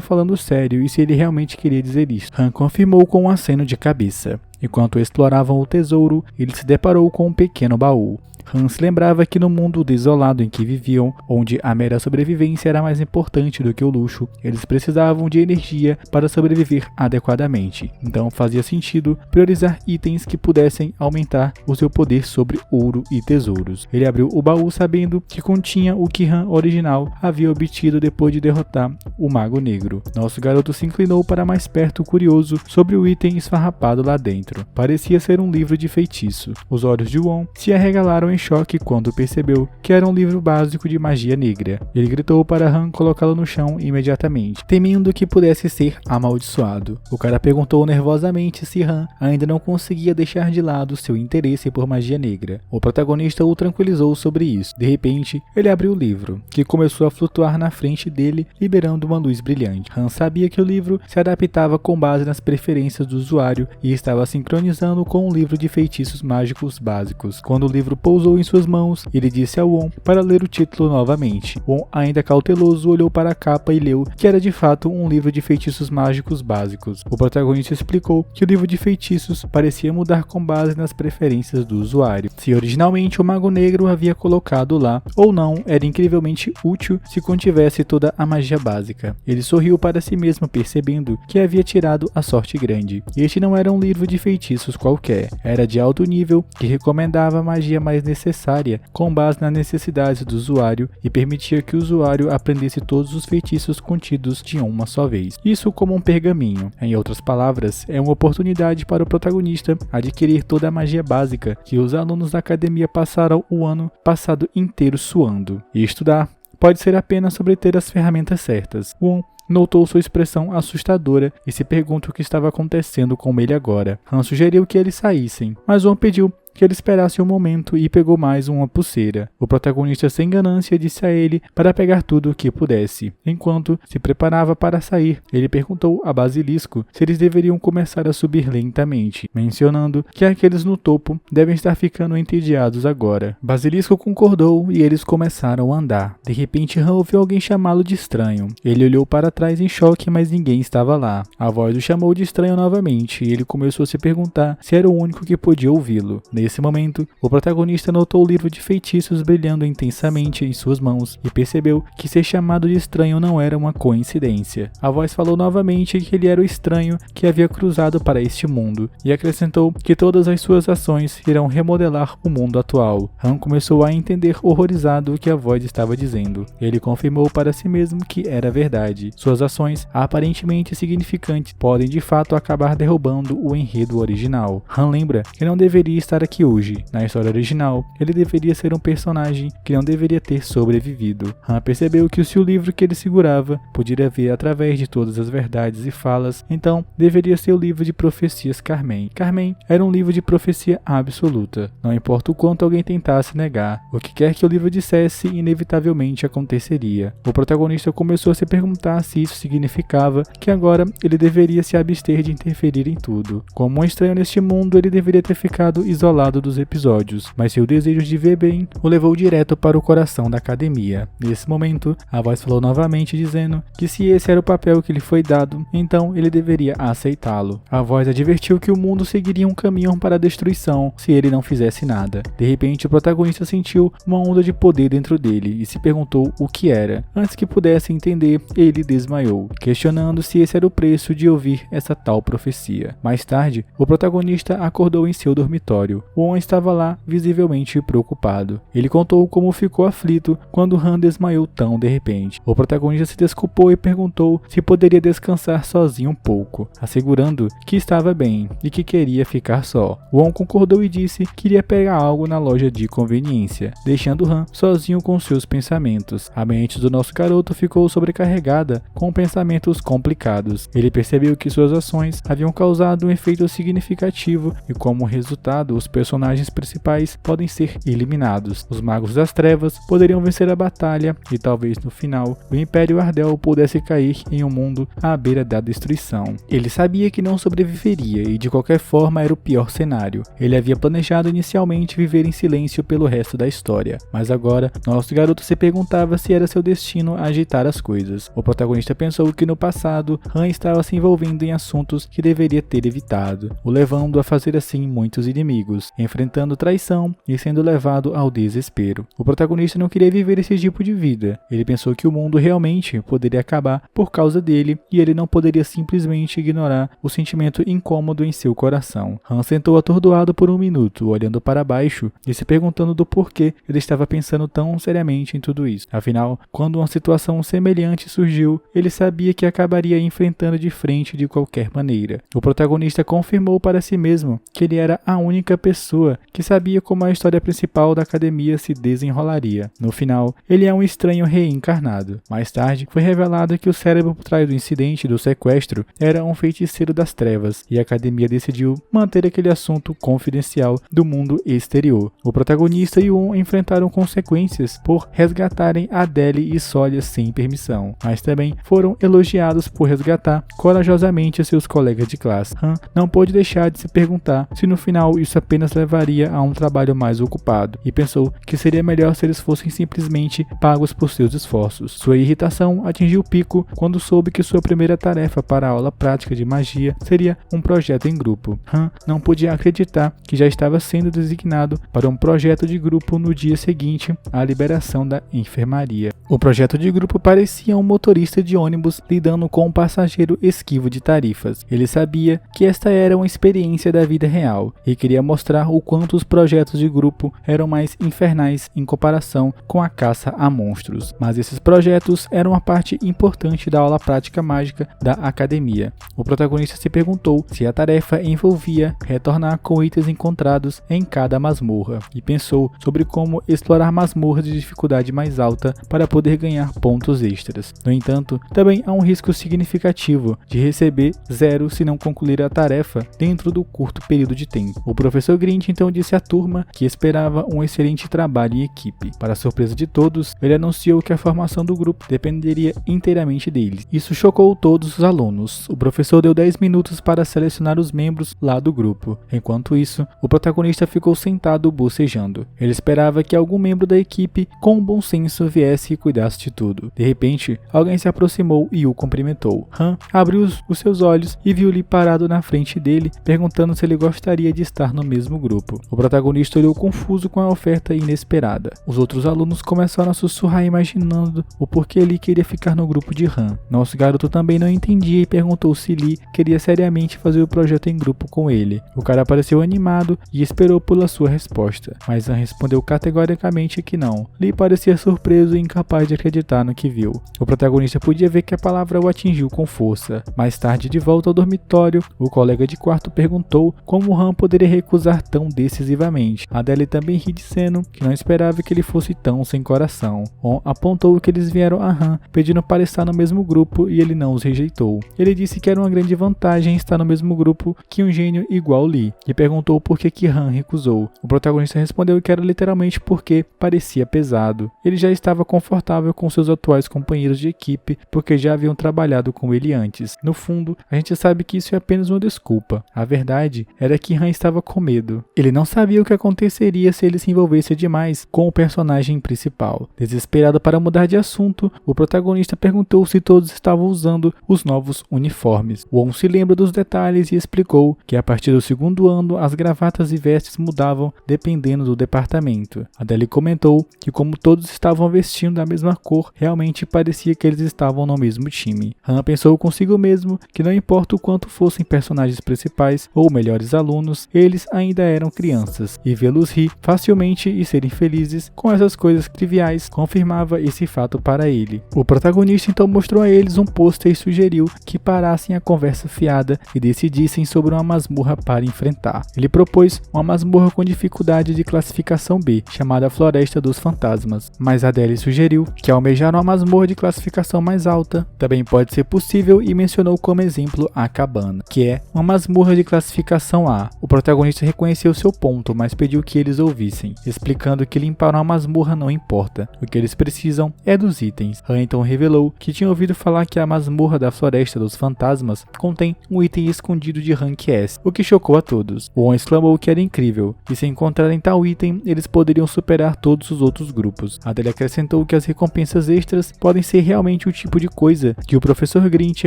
falando sério e se ele realmente queria dizer isso. Han confirmou com um aceno de cabeça. Enquanto exploravam o tesouro, ele se deparou com um pequeno baú. Han se lembrava que no mundo desolado em que viviam, onde a mera sobrevivência era mais importante do que o luxo, eles precisavam de energia para sobreviver adequadamente. Então fazia sentido priorizar itens que pudessem aumentar o seu poder sobre ouro e tesouros. Ele abriu o baú sabendo que continha o que Han original havia obtido depois de derrotar o Mago Negro. Nosso garoto se inclinou para mais perto, curioso sobre o item esfarrapado lá dentro. Parecia ser um livro de feitiço. Os olhos de Wong se arregalaram em choque quando percebeu que era um livro básico de magia negra. Ele gritou para Han colocá-lo no chão imediatamente, temendo que pudesse ser amaldiçoado. O cara perguntou nervosamente se Han ainda não conseguia deixar de lado seu interesse por magia negra. O protagonista o tranquilizou sobre isso. De repente, ele abriu o livro, que começou a flutuar na frente dele, liberando uma luz brilhante. Han sabia que o livro se adaptava com base nas preferências do usuário e estava sincronizando com um livro de feitiços mágicos básicos. Quando o livro pousou em suas mãos, ele disse a Wong para ler o título novamente. Wong, ainda cauteloso, olhou para a capa e leu que era de fato um livro de feitiços mágicos básicos. O protagonista explicou que o livro de feitiços parecia mudar com base nas preferências do usuário. Se originalmente o Mago Negro havia colocado lá ou não, era incrivelmente útil se contivesse toda a magia básica. Ele sorriu para si mesmo, percebendo que havia tirado a sorte grande. Este não era um livro de feitiços qualquer, era de alto nível que recomendava a magia mais necessária com base nas necessidades do usuário e permitia que o usuário aprendesse todos os feitiços contidos de uma só vez. Isso como um pergaminho. Em outras palavras, é uma oportunidade para o protagonista adquirir toda a magia básica que os alunos da academia passaram o ano passado inteiro suando. E estudar pode ser apenas sobre ter as ferramentas certas. Wong notou sua expressão assustadora e se pergunta o que estava acontecendo com ele agora. Han sugeriu que eles saíssem, mas Wong pediu que ele esperasse um momento e pegou mais uma pulseira. O protagonista, sem ganância, disse a ele para pegar tudo o que pudesse. Enquanto se preparava para sair, ele perguntou a Basilisco se eles deveriam começar a subir lentamente, mencionando que aqueles no topo devem estar ficando entediados agora. Basilisco concordou e eles começaram a andar. De repente, Han ouviu alguém chamá-lo de estranho. Ele olhou para trás em choque, mas ninguém estava lá. A voz o chamou de estranho novamente e ele começou a se perguntar se era o único que podia ouvi-lo. Nesse momento, o protagonista notou o livro de feitiços brilhando intensamente em suas mãos e percebeu que ser chamado de estranho não era uma coincidência. A voz falou novamente que ele era o estranho que havia cruzado para este mundo e acrescentou que todas as suas ações irão remodelar o mundo atual. Han começou a entender horrorizado o que a voz estava dizendo. Ele confirmou para si mesmo que era verdade. Suas ações, aparentemente significantes, podem de fato acabar derrubando o enredo original. Han lembra que não deveria estar aqui hoje. Na história original, ele deveria ser um personagem que não deveria ter sobrevivido. Han percebeu que se o livro que ele segurava podia ver através de todas as verdades e falas, então deveria ser o livro de profecias Carmen. Carmen era um livro de profecia absoluta. Não importa o quanto alguém tentasse negar, o que quer que o livro dissesse, inevitavelmente aconteceria. O protagonista começou a se perguntar se isso significava que agora ele deveria se abster de interferir em tudo. Como um estranho neste mundo, ele deveria ter ficado isolado dos episódios, mas seu desejo de ver bem o levou direto para o coração da academia. Nesse momento, a voz falou novamente dizendo que se esse era o papel que lhe foi dado, então ele deveria aceitá-lo. A voz advertiu que o mundo seguiria um caminho para a destruição se ele não fizesse nada. De repente, o protagonista sentiu uma onda de poder dentro dele e se perguntou o que era. Antes que pudesse entender, ele desmaiou, questionando se esse era o preço de ouvir essa tal profecia. Mais tarde, o protagonista acordou em seu dormitório. Wong estava lá, visivelmente preocupado. Ele contou como ficou aflito quando Han desmaiou tão de repente. O protagonista se desculpou e perguntou se poderia descansar sozinho um pouco, assegurando que estava bem e que queria ficar só. Wong concordou e disse que iria pegar algo na loja de conveniência, deixando Han sozinho com seus pensamentos. A mente do nosso garoto ficou sobrecarregada com pensamentos complicados. Ele percebeu que suas ações haviam causado um efeito significativo e, como resultado, os personagens principais podem ser eliminados. Os magos das trevas poderiam vencer a batalha e talvez no final o Império Ardell pudesse cair em um mundo à beira da destruição. Ele sabia que não sobreviveria e de qualquer forma era o pior cenário. Ele havia planejado inicialmente viver em silêncio pelo resto da história, mas agora nosso garoto se perguntava se era seu destino agitar as coisas. O protagonista pensou que no passado Han estava se envolvendo em assuntos que deveria ter evitado, o levando a fazer assim muitos inimigos, enfrentando traição e sendo levado ao desespero. O protagonista não queria viver esse tipo de vida. Ele pensou que o mundo realmente poderia acabar por causa dele e ele não poderia simplesmente ignorar o sentimento incômodo em seu coração. Han sentou atordoado por um minuto, olhando para baixo e se perguntando do porquê ele estava pensando tão seriamente em tudo isso. Afinal, quando uma situação semelhante surgiu, ele sabia que acabaria enfrentando de frente de qualquer maneira. O protagonista confirmou para si mesmo que ele era a única pessoa que sabia como a história principal da academia se desenrolaria. No final, ele é um estranho reencarnado. Mais tarde, foi revelado que o cérebro por trás do incidente do sequestro era um feiticeiro das trevas, e a academia decidiu manter aquele assunto confidencial do mundo exterior. O protagonista e o enfrentaram consequências por resgatarem Adele e Solia sem permissão, mas também foram elogiados por resgatar corajosamente seus colegas de classe. Han não pôde deixar de se perguntar se no final isso apenas levaria a um trabalho mais ocupado, e pensou que seria melhor se eles fossem simplesmente pagos por seus esforços. Sua irritação atingiu o pico quando soube que sua primeira tarefa para a aula prática de magia seria um projeto em grupo. Han não podia acreditar que já estava sendo designado para um projeto de grupo no dia seguinte à liberação da enfermaria. O projeto de grupo parecia um motorista de ônibus lidando com um passageiro esquivo de tarifas. Ele sabia que esta era uma experiência da vida real e queria mostrar o quanto os projetos de grupo eram mais infernais em comparação com a caça a monstros. Mas esses projetos eram uma parte importante da aula prática mágica da academia. O protagonista se perguntou se a tarefa envolvia retornar com itens encontrados em cada masmorra e pensou sobre como explorar masmorras de dificuldade mais alta para poder ganhar pontos extras. No entanto, também há um risco significativo de receber 0 se não concluir a tarefa dentro do curto período de tempo. O professor Grint então disse à turma que esperava um excelente trabalho em equipe. Para a surpresa de todos, ele anunciou que a formação do grupo dependeria inteiramente deles. Isso chocou todos os alunos. O professor deu 10 minutos para selecionar os membros lá do grupo. Enquanto isso, o protagonista ficou sentado bocejando. Ele esperava que algum membro da equipe com bom senso viesse e cuidasse de tudo. De repente, alguém se aproximou e o cumprimentou. Han abriu os seus olhos e viu-lhe parado na frente dele, perguntando se ele gostaria de estar no mesmo grupo. O protagonista olhou confuso com a oferta inesperada. Os outros alunos começaram a sussurrar imaginando o porquê Lee queria ficar no grupo de Han. Nosso garoto também não entendia e perguntou se Lee queria seriamente fazer o projeto em grupo com ele. O cara pareceu animado e esperou pela sua resposta, mas Han respondeu categoricamente que não. Lee parecia surpreso e incapaz de acreditar no que viu. O protagonista podia ver que a palavra o atingiu com força. Mais tarde, de volta ao dormitório, o colega de quarto perguntou como Han poderia recusar tão decisivamente. Adele também ri dizendo que não esperava que ele fosse tão sem coração. On apontou que eles vieram a Han pedindo para estar no mesmo grupo e ele não os rejeitou. Ele disse que era uma grande vantagem estar no mesmo grupo que um gênio igual Lee e perguntou por que Han recusou. O protagonista respondeu que era literalmente porque parecia pesado. Ele já estava confortável com seus atuais companheiros de equipe porque já haviam trabalhado com ele antes. No fundo, a gente sabe que isso é apenas uma desculpa. A verdade era que Han estava com medo. Ele não sabia o que aconteceria se ele se envolvesse demais com o personagem principal. Desesperado para mudar de assunto, o protagonista perguntou se todos estavam usando os novos uniformes. Won se lembra dos detalhes e explicou que a partir do segundo ano as gravatas e vestes mudavam dependendo do departamento. Adele comentou que como todos estavam vestindo da mesma cor, realmente parecia que eles estavam no mesmo time. Han pensou consigo mesmo que não importa o quanto fossem personagens principais ou melhores alunos, eles ainda eram crianças, e vê-los rir facilmente e serem felizes com essas coisas triviais confirmava esse fato para ele. O protagonista então mostrou a eles um pôster e sugeriu que parassem a conversa fiada e decidissem sobre uma masmorra para enfrentar. Ele propôs uma masmorra com dificuldade de classificação B, chamada Floresta dos Fantasmas, mas Adele sugeriu que almejar uma masmorra de classificação mais alta também pode ser possível e mencionou como exemplo a cabana, que é uma masmorra de classificação A. O protagonista reconheceu reconheceu seu ponto, mas pediu que eles ouvissem, explicando que limpar uma masmorra não importa. O que eles precisam é dos itens. Han então revelou que tinha ouvido falar que a masmorra da Floresta dos Fantasmas contém um item escondido de rank S, o que chocou a todos. Won exclamou que era incrível, e se encontrarem tal item, eles poderiam superar todos os outros grupos. Adele acrescentou que as recompensas extras podem ser realmente o tipo de coisa que o professor Grinch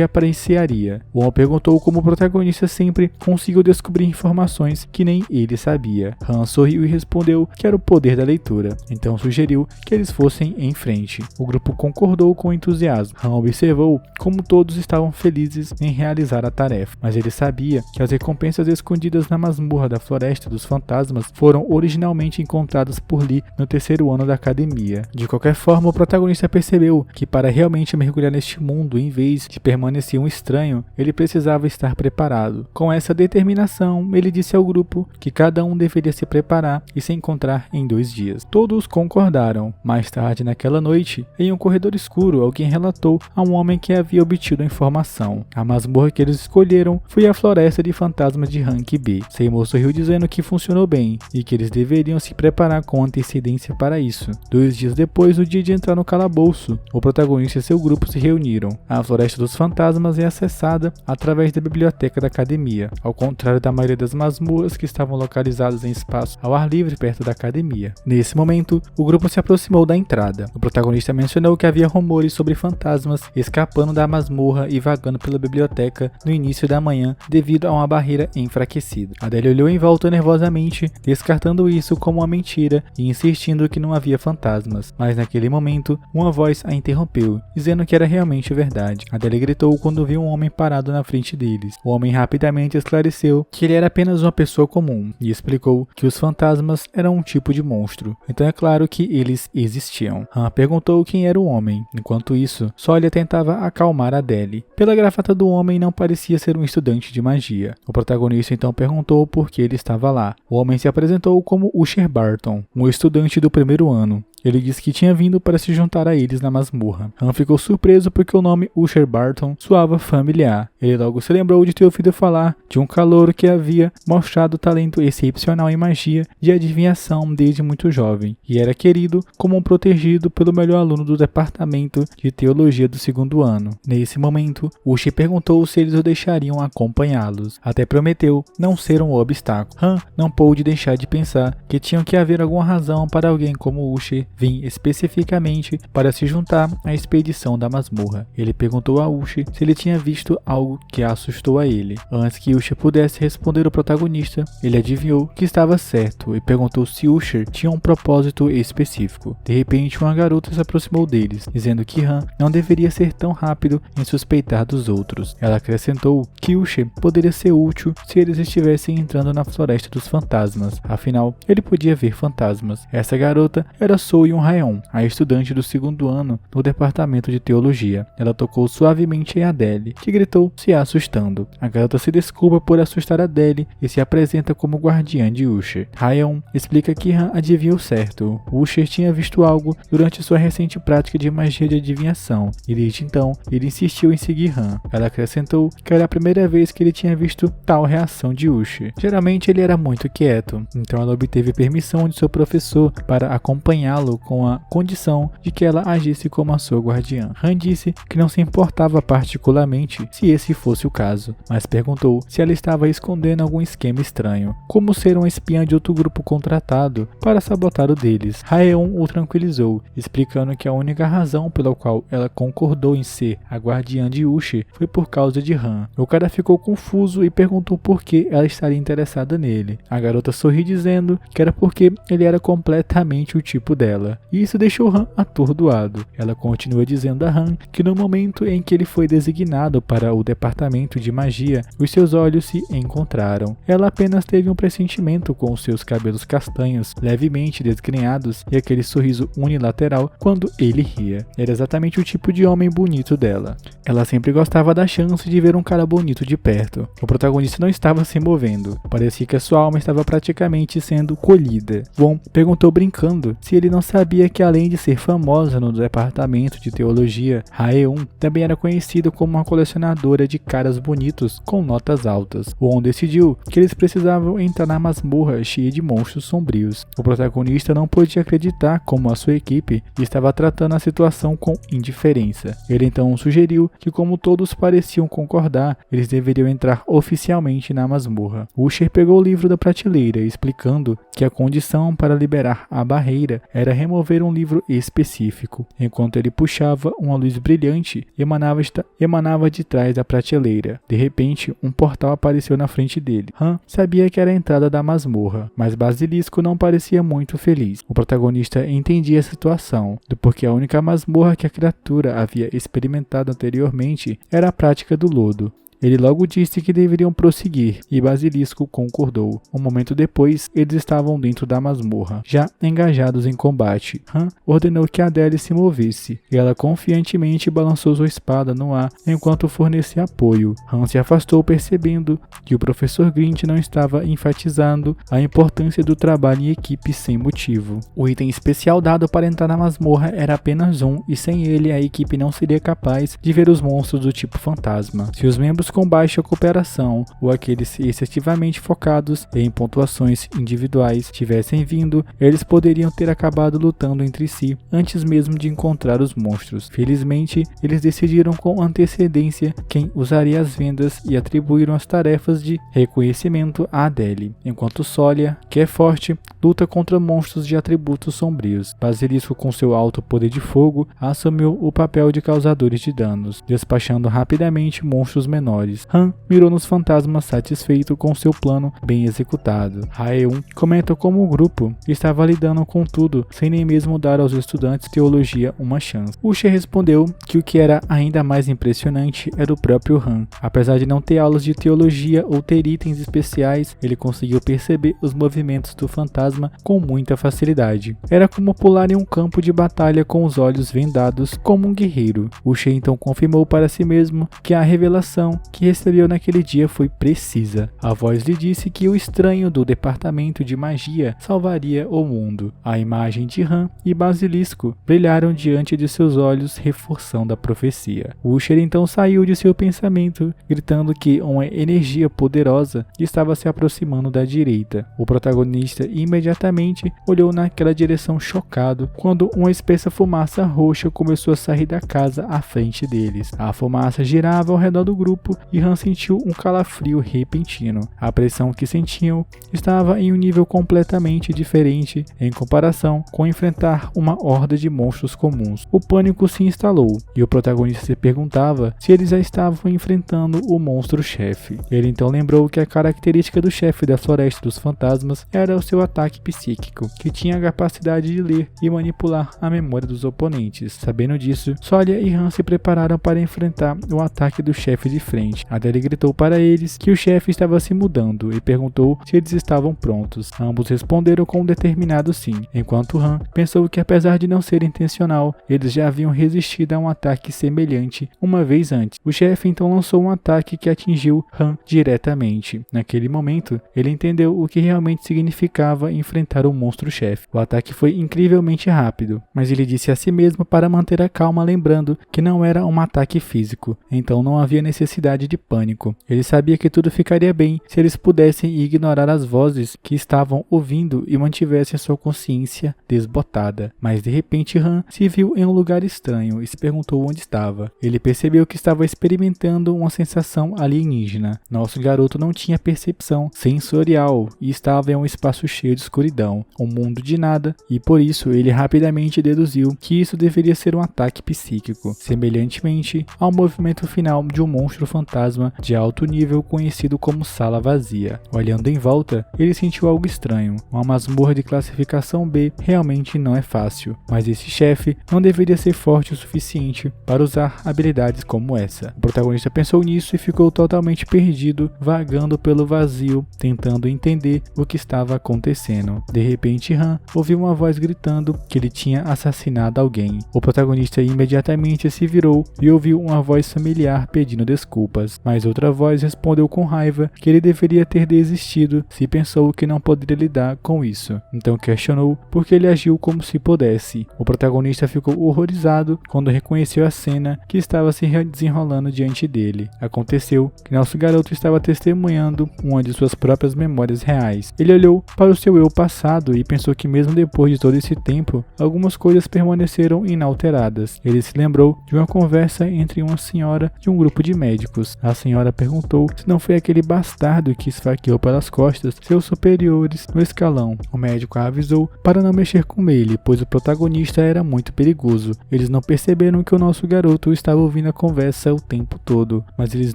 apreciaria. Won perguntou como o protagonista sempre conseguiu descobrir informações que nem ele sabia. Han sorriu e respondeu que era o poder da leitura, então sugeriu que eles fossem em frente. O grupo concordou com entusiasmo. Han observou como todos estavam felizes em realizar a tarefa, mas ele sabia que as recompensas escondidas na masmorra da Floresta dos Fantasmas foram originalmente encontradas por Lee no terceiro ano da academia. De qualquer forma, o protagonista percebeu que para realmente mergulhar neste mundo, em vez de permanecer um estranho, ele precisava estar preparado. Com essa determinação, ele disse ao grupo que cada um deveria se preparar e se encontrar em 2 dias. Todos concordaram. Mais tarde naquela noite, em um corredor escuro, alguém relatou a um homem que havia obtido a informação. A masmorra que eles escolheram foi a Floresta de Fantasmas de Rank B. Seymour sorriu dizendo que funcionou bem e que eles deveriam se preparar com antecedência para isso. 2 dias depois do dia de entrar no calabouço, o protagonista e seu grupo se reuniram. A Floresta dos Fantasmas é acessada através da biblioteca da academia, ao contrário da maioria das masmorras que estavam localizadas em espaço ao ar livre perto da academia. Nesse momento, o grupo se aproximou da entrada. O protagonista mencionou que havia rumores sobre fantasmas escapando da masmorra e vagando pela biblioteca no início da manhã devido a uma barreira enfraquecida. Adele olhou em volta nervosamente, descartando isso como uma mentira e insistindo que não havia fantasmas. Mas naquele momento, uma voz a interrompeu, dizendo que era realmente verdade. Adele gritou quando viu um homem parado na frente deles. O homem rapidamente esclareceu que ele era apenas uma pessoa comum e explicou que os fantasmas eram um tipo de monstro. Então é claro que eles existiam. Han perguntou quem era o homem. Enquanto isso, Sawyer tentava acalmar Adele. Pela gravata do homem, não parecia ser um estudante de magia. O protagonista então perguntou por que ele estava lá. O homem se apresentou como Usher Barton, um estudante do 1º ano. Ele disse que tinha vindo para se juntar a eles na masmorra. Han ficou surpreso porque o nome Usher Barton soava familiar. Ele logo se lembrou de ter ouvido falar de um calouro que havia mostrado talento excepcional em magia de adivinhação desde muito jovem, e era querido como um protegido pelo melhor aluno do departamento de teologia do 2º ano. Nesse momento, Usher perguntou se eles o deixariam acompanhá-los. Até prometeu não ser um obstáculo. Han não pôde deixar de pensar que tinha que haver alguma razão para alguém como Usher vir especificamente para se juntar à expedição da masmorra. Ele perguntou a Usher se ele tinha visto algo que assustou a ele. Antes que Usher pudesse responder o protagonista, ele adivinhou que estava certo e perguntou se Usher tinha um propósito específico. De repente, uma garota se aproximou deles, dizendo que Han não deveria ser tão rápido em suspeitar dos outros. Ela acrescentou que Usher poderia ser útil se eles estivessem entrando na Floresta dos Fantasmas. Afinal, ele podia ver fantasmas. Essa garota era Soyeon Haeon, a estudante do 2º ano no departamento de teologia. Ela tocou suavemente em Adele, que gritou, se assustando. A garota se desculpa por assustar Adele e se apresenta como guardiã de Usher. Haeon explica que Han adivinhou certo. Usher tinha visto algo durante sua recente prática de magia de adivinhação, e desde então ele insistiu em seguir Han. Ela acrescentou que era a primeira vez que ele tinha visto tal reação de Usher. Geralmente ele era muito quieto, então ela obteve permissão de seu professor para acompanhá-lo com a condição de que ela agisse como a sua guardiã. Han disse que não se importava particularmente se esse fosse o caso, mas perguntou se ela estava escondendo algum esquema estranho, como ser uma espiã de outro grupo contratado para sabotar o deles. Haeon o tranquilizou, explicando que a única razão pela qual ela concordou em ser a guardiã de Usher foi por causa de Han. O cara ficou confuso e perguntou por que ela estaria interessada nele. A garota sorriu dizendo que era porque ele era completamente o tipo dela, e isso deixou Han atordoado. Ela continua dizendo a Han que no momento em que ele foi designado para o departamento de magia, os seus olhos se encontraram. Ela apenas teve um pressentimento com os seus cabelos castanhos, levemente desgrenhados, e aquele sorriso unilateral quando ele ria. Era exatamente o tipo de homem bonito dela. Ela sempre gostava da chance de ver um cara bonito de perto. O protagonista não estava se movendo. Parecia que a sua alma estava praticamente sendo colhida. Won perguntou brincando se ele não sabia que além de ser famosa no departamento de teologia, Hae-un também era conhecida como uma colecionadora de caras bonitos com notas altas. O On decidiu que eles precisavam entrar na masmorra cheia de monstros sombrios. O protagonista não podia acreditar como a sua equipe estava tratando a situação com indiferença. Ele então sugeriu que, como todos pareciam concordar, eles deveriam entrar oficialmente na masmorra. Usher pegou o livro da prateleira, explicando que a condição para liberar a barreira era remover um livro específico. Enquanto ele puxava, uma luz brilhante emanava de trás da prateleira. De repente, um portal apareceu na frente dele. Han sabia que era a entrada da masmorra, mas Basilisco não parecia muito feliz. O protagonista entendia a situação, porque a única masmorra que a criatura havia experimentado anteriormente era a prática do lodo. Ele logo disse que deveriam prosseguir, e Basilisco concordou. Um momento depois, eles estavam dentro da masmorra, já engajados em combate. Han ordenou que Adele se movesse, e ela confiantemente balançou sua espada no ar enquanto fornecia apoio. Han se afastou, percebendo que o professor Grint não estava enfatizando a importância do trabalho em equipe sem motivo. O item especial dado para entrar na masmorra era apenas um, e sem ele a equipe não seria capaz de ver os monstros do tipo fantasma. Se os membros com baixa cooperação ou aqueles excessivamente focados em pontuações individuais tivessem vindo, eles poderiam ter acabado lutando entre si antes mesmo de encontrar os monstros. Felizmente, eles decidiram com antecedência quem usaria as vendas e atribuíram as tarefas de reconhecimento a Adele, enquanto Solia, que é forte, luta contra monstros de atributos sombrios. Basilisco, com seu alto poder de fogo, assumiu o papel de causadores de danos, despachando rapidamente monstros menores. Han mirou nos fantasmas, satisfeito com seu plano bem executado. Hae-un comenta como o grupo estava lidando com tudo, sem nem mesmo dar aos estudantes de teologia uma chance. Usher respondeu que o que era ainda mais impressionante era o próprio Han. Apesar de não ter aulas de teologia ou ter itens especiais, ele conseguiu perceber os movimentos do fantasma com muita facilidade. Era como pular em um campo de batalha com os olhos vendados como um guerreiro. Usher então confirmou para si mesmo que a revelação que recebeu naquele dia foi precisa. A voz lhe disse que o estranho do departamento de magia salvaria o mundo. A imagem de Han e Basilisco brilharam diante de seus olhos, reforçando a profecia. Usher então saiu de seu pensamento, gritando que uma energia poderosa estava se aproximando da direita. O protagonista imediatamente olhou naquela direção chocado, quando uma espessa fumaça roxa começou a sair da casa à frente deles. A fumaça girava ao redor do grupo e Han sentiu um calafrio repentino. A pressão que sentiam estava em um nível completamente diferente em comparação com enfrentar uma horda de monstros comuns. O pânico se instalou e o protagonista se perguntava se eles já estavam enfrentando o monstro-chefe. Ele então lembrou que a característica do chefe da Floresta dos Fantasmas era o seu ataque psíquico, que tinha a capacidade de ler e manipular a memória dos oponentes. Sabendo disso, Solia e Han se prepararam para enfrentar o ataque do chefe de frente. Adele gritou para eles que o chefe estava se mudando e perguntou se eles estavam prontos. Ambos responderam com um determinado sim, enquanto Han pensou que, apesar de não ser intencional, eles já haviam resistido a um ataque semelhante uma vez antes. O chefe então lançou um ataque que atingiu Han diretamente. Naquele momento, ele entendeu o que realmente significava enfrentar o monstro-chefe. O ataque foi incrivelmente rápido, mas ele disse a si mesmo para manter a calma, lembrando que não era um ataque físico, então não havia necessidade de pânico. Ele sabia que tudo ficaria bem se eles pudessem ignorar as vozes que estavam ouvindo e mantivessem sua consciência desbotada. Mas de repente Han se viu em um lugar estranho e se perguntou onde estava. Ele percebeu que estava experimentando uma sensação alienígena. Nosso garoto não tinha percepção sensorial e estava em um espaço cheio de escuridão, um mundo de nada, e por isso ele rapidamente deduziu que isso deveria ser um ataque psíquico, semelhantemente ao movimento final de um monstro fantasma de alto nível conhecido como Sala Vazia. Olhando em volta, ele sentiu algo estranho. Uma masmorra de classificação B realmente não é fácil, mas esse chefe não deveria ser forte o suficiente para usar habilidades como essa. O protagonista pensou nisso e ficou totalmente perdido, vagando pelo vazio, tentando entender o que estava acontecendo. De repente, Han ouviu uma voz gritando que ele tinha assassinado alguém. O protagonista imediatamente se virou e ouviu uma voz familiar pedindo desculpas. desculpas, mas outra voz respondeu com raiva que ele deveria ter desistido se pensou que não poderia lidar com isso. Então questionou por que ele agiu como se pudesse. O protagonista ficou horrorizado quando reconheceu a cena que estava se desenrolando diante dele. Aconteceu que nosso garoto estava testemunhando uma de suas próprias memórias reais. Ele olhou para o seu eu passado e pensou que mesmo depois de todo esse tempo, algumas coisas permaneceram inalteradas. Ele se lembrou de uma conversa entre uma senhora e um grupo de médicos. A senhora perguntou se não foi aquele bastardo que esfaqueou pelas costas seus superiores no escalão. O médico a avisou para não mexer com ele, pois o protagonista era muito perigoso. Eles não perceberam que o nosso garoto estava ouvindo a conversa o tempo todo, mas eles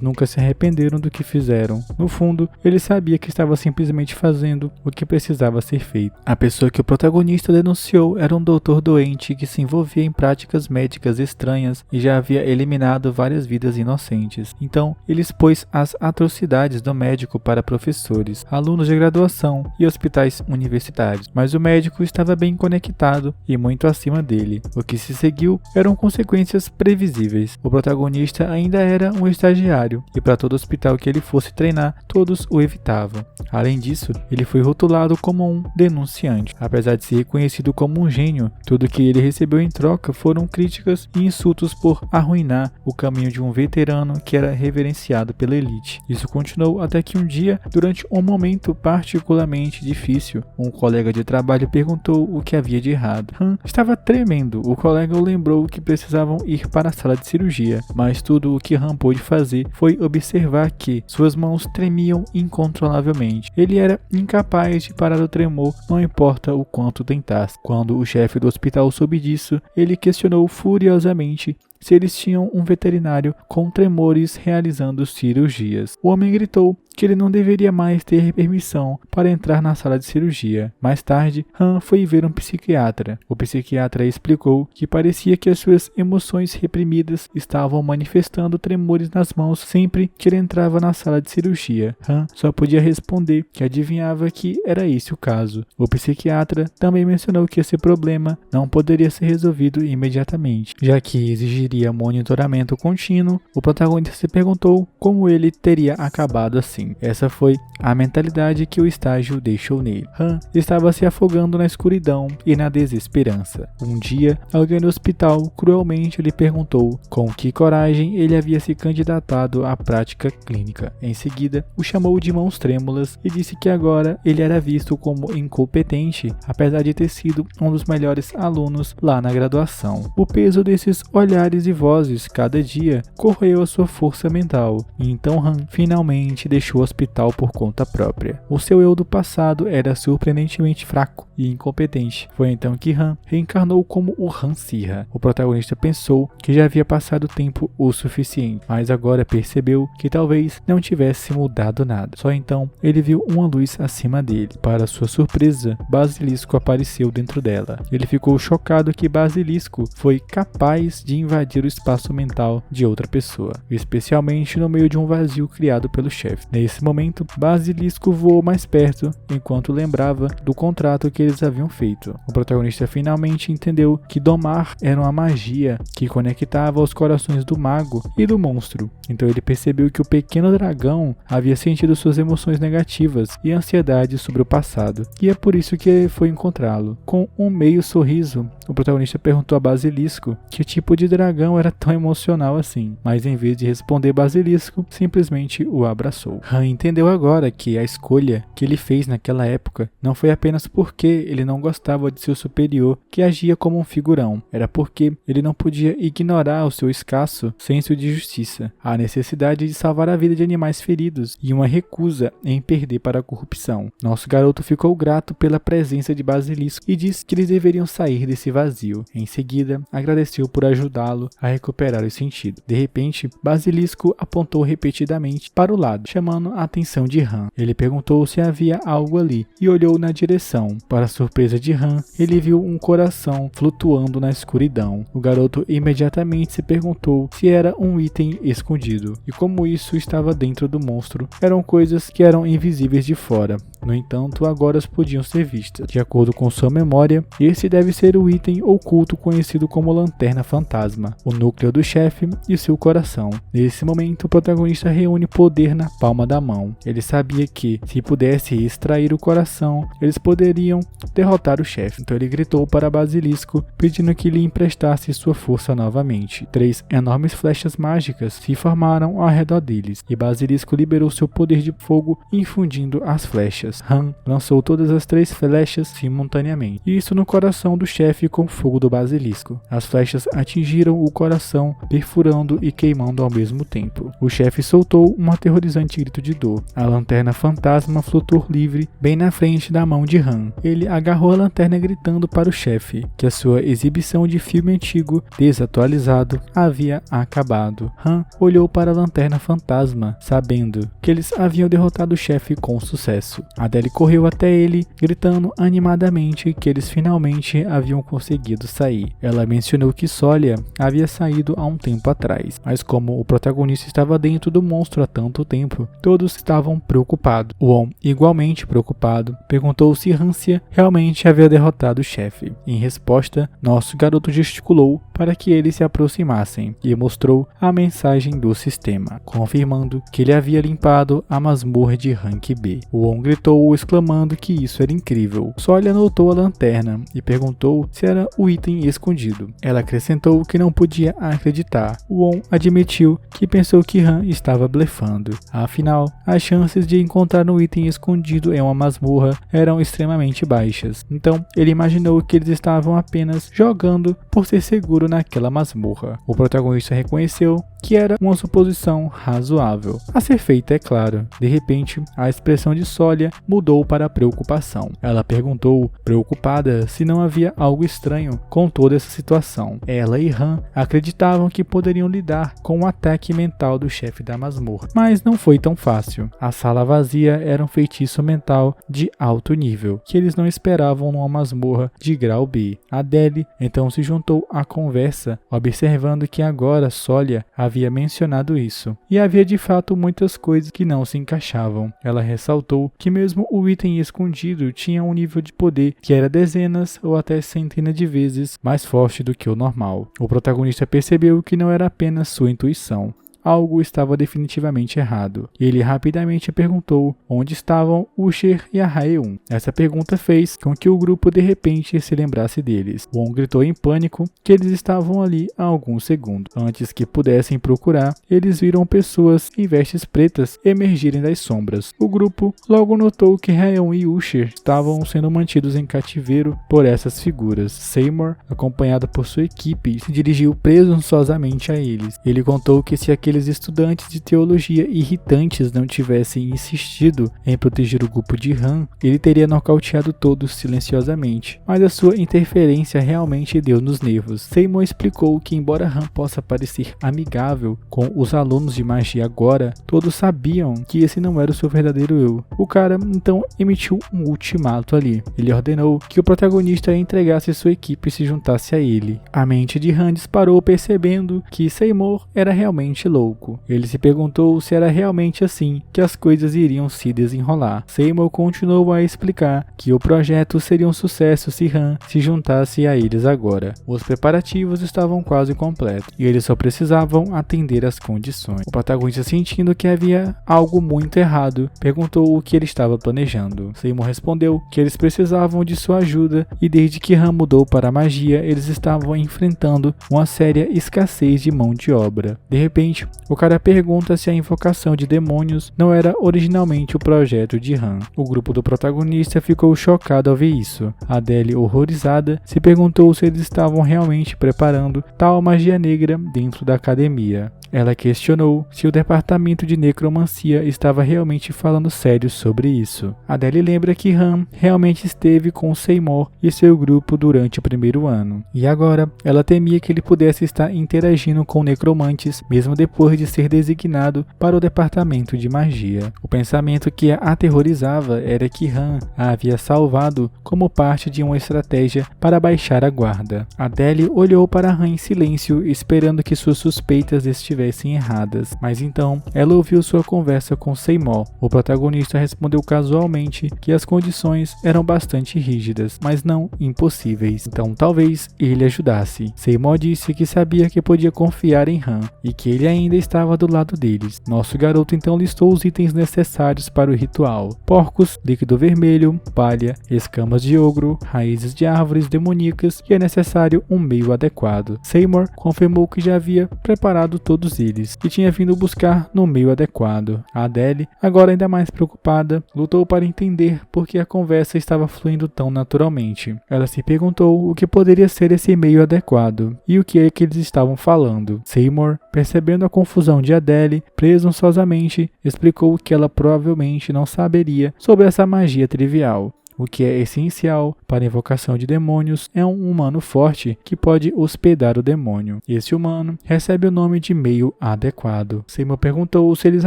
nunca se arrependeram do que fizeram. No fundo, ele sabia que estava simplesmente fazendo o que precisava ser feito. A pessoa que o protagonista denunciou era um doutor doente que se envolvia em práticas médicas estranhas e já havia eliminado várias vidas inocentes. Então, ele expôs as atrocidades do médico para professores, alunos de graduação e hospitais universitários. Mas o médico estava bem conectado e muito acima dele. O que se seguiu eram consequências previsíveis. O protagonista ainda era um estagiário e para todo hospital que ele fosse treinar, todos o evitavam. Além disso, ele foi rotulado como um denunciante. Apesar de ser reconhecido como um gênio, tudo que ele recebeu em troca foram críticas e insultos por arruinar o caminho de um veterano que era reverenciado pela elite. Isso continuou até que um dia, durante um momento particularmente difícil, um colega de trabalho perguntou o que havia de errado. Han estava tremendo. O colega o lembrou que precisavam ir para a sala de cirurgia, mas tudo o que Han pôde fazer foi observar que suas mãos tremiam incontrolavelmente. Ele era incapaz de parar o tremor, não importa o quanto tentasse. Quando o chefe do hospital soube disso, ele questionou furiosamente se eles tinham um veterinário com tremores realizando cirurgias. O homem gritou que ele não deveria mais ter permissão para entrar na sala de cirurgia. Mais tarde, Han foi ver um psiquiatra. O psiquiatra explicou que parecia que as suas emoções reprimidas estavam manifestando tremores nas mãos sempre que ele entrava na sala de cirurgia. Han só podia responder que adivinhava que era esse o caso. O psiquiatra também mencionou que esse problema não poderia ser resolvido imediatamente, já que exigiria monitoramento contínuo. O protagonista se perguntou como ele teria acabado assim. Essa foi a mentalidade que o estágio deixou nele. Han estava se afogando na escuridão e na desesperança. Um dia, alguém no hospital cruelmente lhe perguntou com que coragem ele havia se candidatado à prática clínica. Em seguida, o chamou de mãos trêmulas e disse que agora ele era visto como incompetente, apesar de ter sido um dos melhores alunos lá na graduação. O peso desses olhares e vozes cada dia corroeu a sua força mental, e então Han finalmente deixou o hospital por conta própria. O seu eu do passado era surpreendentemente fraco e incompetente. Foi então que Han reencarnou como o Han Sirra. O protagonista pensou que já havia passado tempo o suficiente, mas agora percebeu que talvez não tivesse mudado nada. Só então ele viu uma luz acima dele. Para sua surpresa, Basilisco apareceu dentro dela. Ele ficou chocado que Basilisco foi capaz de invadir o espaço mental de outra pessoa, especialmente no meio de um vazio criado pelo chefe. Nesse momento, Basilisco voou mais perto, enquanto lembrava do contrato que eles haviam feito. O protagonista finalmente entendeu que domar era uma magia que conectava os corações do mago e do monstro. Então ele percebeu que o pequeno dragão havia sentido suas emoções negativas e ansiedade sobre o passado, e é por isso que foi encontrá-lo. Com um meio sorriso, o protagonista perguntou a Basilisco que tipo de dragão era tão emocional assim, mas em vez de responder, Basilisco simplesmente o abraçou. Han entendeu agora que a escolha que ele fez naquela época não foi apenas porque ele não gostava de seu superior que agia como um figurão, era porque ele não podia ignorar o seu escasso senso de justiça, a necessidade de salvar a vida de animais feridos e uma recusa em perder para a corrupção. Nosso garoto ficou grato pela presença de Basilisco e disse que eles deveriam sair desse vazio. Em seguida, agradeceu por ajudá-lo a recuperar os sentidos. De repente, Basilisco apontou repetidamente para o lado, chamando a atenção de Han. Ele perguntou se havia algo ali e olhou na direção. Para a surpresa de Han, ele viu um coração flutuando na escuridão. O garoto imediatamente se perguntou se era um item escondido e como isso estava dentro do monstro. Eram coisas que eram invisíveis de fora. No entanto, agora podiam ser vistas. De acordo com sua memória, esse deve ser o item oculto conhecido como Lanterna Fantasma, o núcleo do chefe e seu coração. Nesse momento, o protagonista reúne poder na palma da mão. Ele sabia que, se pudesse extrair o coração, eles poderiam derrotar o chefe. Então ele gritou para Basilisco, pedindo que lhe emprestasse sua força novamente. 3 enormes flechas mágicas se formaram ao redor deles, e Basilisco liberou seu poder de fogo, infundindo as flechas. Han lançou todas as 3 flechas simultaneamente, e isso no coração do chefe com o fogo do Basilisco. As flechas atingiram o coração, perfurando e queimando ao mesmo tempo. O chefe soltou um aterrorizante grito de dor. A lanterna fantasma flutuou livre bem na frente da mão de Han. Ele agarrou a lanterna gritando para o chefe que a sua exibição de filme antigo, desatualizado, havia acabado. Han olhou para a lanterna fantasma, sabendo que eles haviam derrotado o chefe com sucesso. Adele correu até ele, gritando animadamente que eles finalmente haviam conseguido sair. Ela mencionou que Solia havia saído há um tempo atrás, mas como o protagonista estava dentro do monstro há tanto tempo, todos estavam preocupados. Won, igualmente preocupado, perguntou se Hansia realmente havia derrotado o chefe. Em resposta, nosso garoto gesticulou para que eles se aproximassem e mostrou a mensagem do sistema, confirmando que ele havia limpado a masmorra de Rank B. Won gritou, exclamando que isso era incrível. Solia notou a lanterna e perguntou se era o item escondido. Ela acrescentou que não podia acreditar. Won admitiu que pensou que Han estava blefando. Afinal, as chances de encontrar um item escondido em uma masmorra eram extremamente baixas. Então, ele imaginou que eles estavam apenas jogando por ser seguro naquela masmorra. O protagonista reconheceu que era uma suposição razoável. A ser feita, é claro. De repente, a expressão de Solia mudou para preocupação. Ela perguntou, preocupada, se não havia algo estranho com toda essa situação. Ela e Han acreditavam que poderiam lidar com o ataque mental do chefe da masmorra, mas não foi tão fácil. A sala vazia era um feitiço mental de alto nível, que eles não esperavam numa masmorra de grau B. Adele então se juntou à conversa, observando que agora Solia havia mencionado isso, e havia de fato muitas coisas que não se encaixavam. Ela ressaltou que mesmo o item escondido tinha um nível de poder que era dezenas ou até centenas de vezes mais forte do que o normal. O protagonista percebeu que não era apenas sua intuição. Algo estava definitivamente errado. Ele rapidamente perguntou onde estavam Usher e a Haeun. Essa pergunta fez com que o grupo de repente se lembrasse deles. Won gritou em pânico que eles estavam ali há alguns segundos. Antes que pudessem procurar, eles viram pessoas em vestes pretas emergirem das sombras. O grupo logo notou que Haeun e Usher estavam sendo mantidos em cativeiro por essas figuras. Seymour, acompanhado por sua equipe, se dirigiu presunçosamente a eles. Ele contou que se aqueles estudantes de teologia irritantes não tivessem insistido em proteger o grupo de Han, ele teria nocauteado todos silenciosamente, mas a sua interferência realmente deu nos nervos. Seymour explicou que embora Han possa parecer amigável com os alunos de magia agora, todos sabiam que esse não era o seu verdadeiro eu. O cara então emitiu um ultimato ali. Ele ordenou que o protagonista entregasse sua equipe e se juntasse a ele. A mente de Han disparou percebendo que Seymour era realmente louco. Ele se perguntou se era realmente assim que as coisas iriam se desenrolar. Seymour continuou a explicar que o projeto seria um sucesso se Han se juntasse a eles agora. Os preparativos estavam quase completos e eles só precisavam atender às condições. O protagonista, sentindo que havia algo muito errado, perguntou o que ele estava planejando. Seymour respondeu que eles precisavam de sua ajuda e desde que Han mudou para a magia, eles estavam enfrentando uma séria escassez de mão de obra. De repente, o cara pergunta se a invocação de demônios não era originalmente o projeto de Han. O grupo do protagonista ficou chocado ao ver isso. Adele, horrorizada, se perguntou se eles estavam realmente preparando tal magia negra dentro da academia. Ela questionou se o departamento de necromancia estava realmente falando sério sobre isso. Adele lembra que Han realmente esteve com Seymour e seu grupo durante o primeiro ano, e agora ela temia que ele pudesse estar interagindo com necromantes mesmo depois de ser designado para o departamento de magia. O pensamento que a aterrorizava era que Han a havia salvado como parte de uma estratégia para baixar a guarda. Adele olhou para Han em silêncio, esperando que suas suspeitas estivessem estivessem erradas, mas então ela ouviu sua conversa com Seymour. O protagonista respondeu casualmente que as condições eram bastante rígidas, mas não impossíveis, então talvez ele ajudasse. Seymour disse que sabia que podia confiar em Han e que ele ainda estava do lado deles. Nosso garoto então listou os itens necessários para o ritual: porcos, líquido vermelho, palha, escamas de ogro, raízes de árvores demoníacas e é necessário um meio adequado. Seymour confirmou que já havia preparado todos eles e tinha vindo buscar no meio adequado. A Adele, agora ainda mais preocupada, lutou para entender por que a conversa estava fluindo tão naturalmente. Ela se perguntou o que poderia ser esse meio adequado e o que é que eles estavam falando. Seymour, percebendo a confusão de Adele, presunçosamente explicou que ela provavelmente não saberia sobre essa magia trivial. O que é essencial para a invocação de demônios é um humano forte que pode hospedar o demônio. Esse humano recebe o nome de meio adequado. Seymour perguntou se eles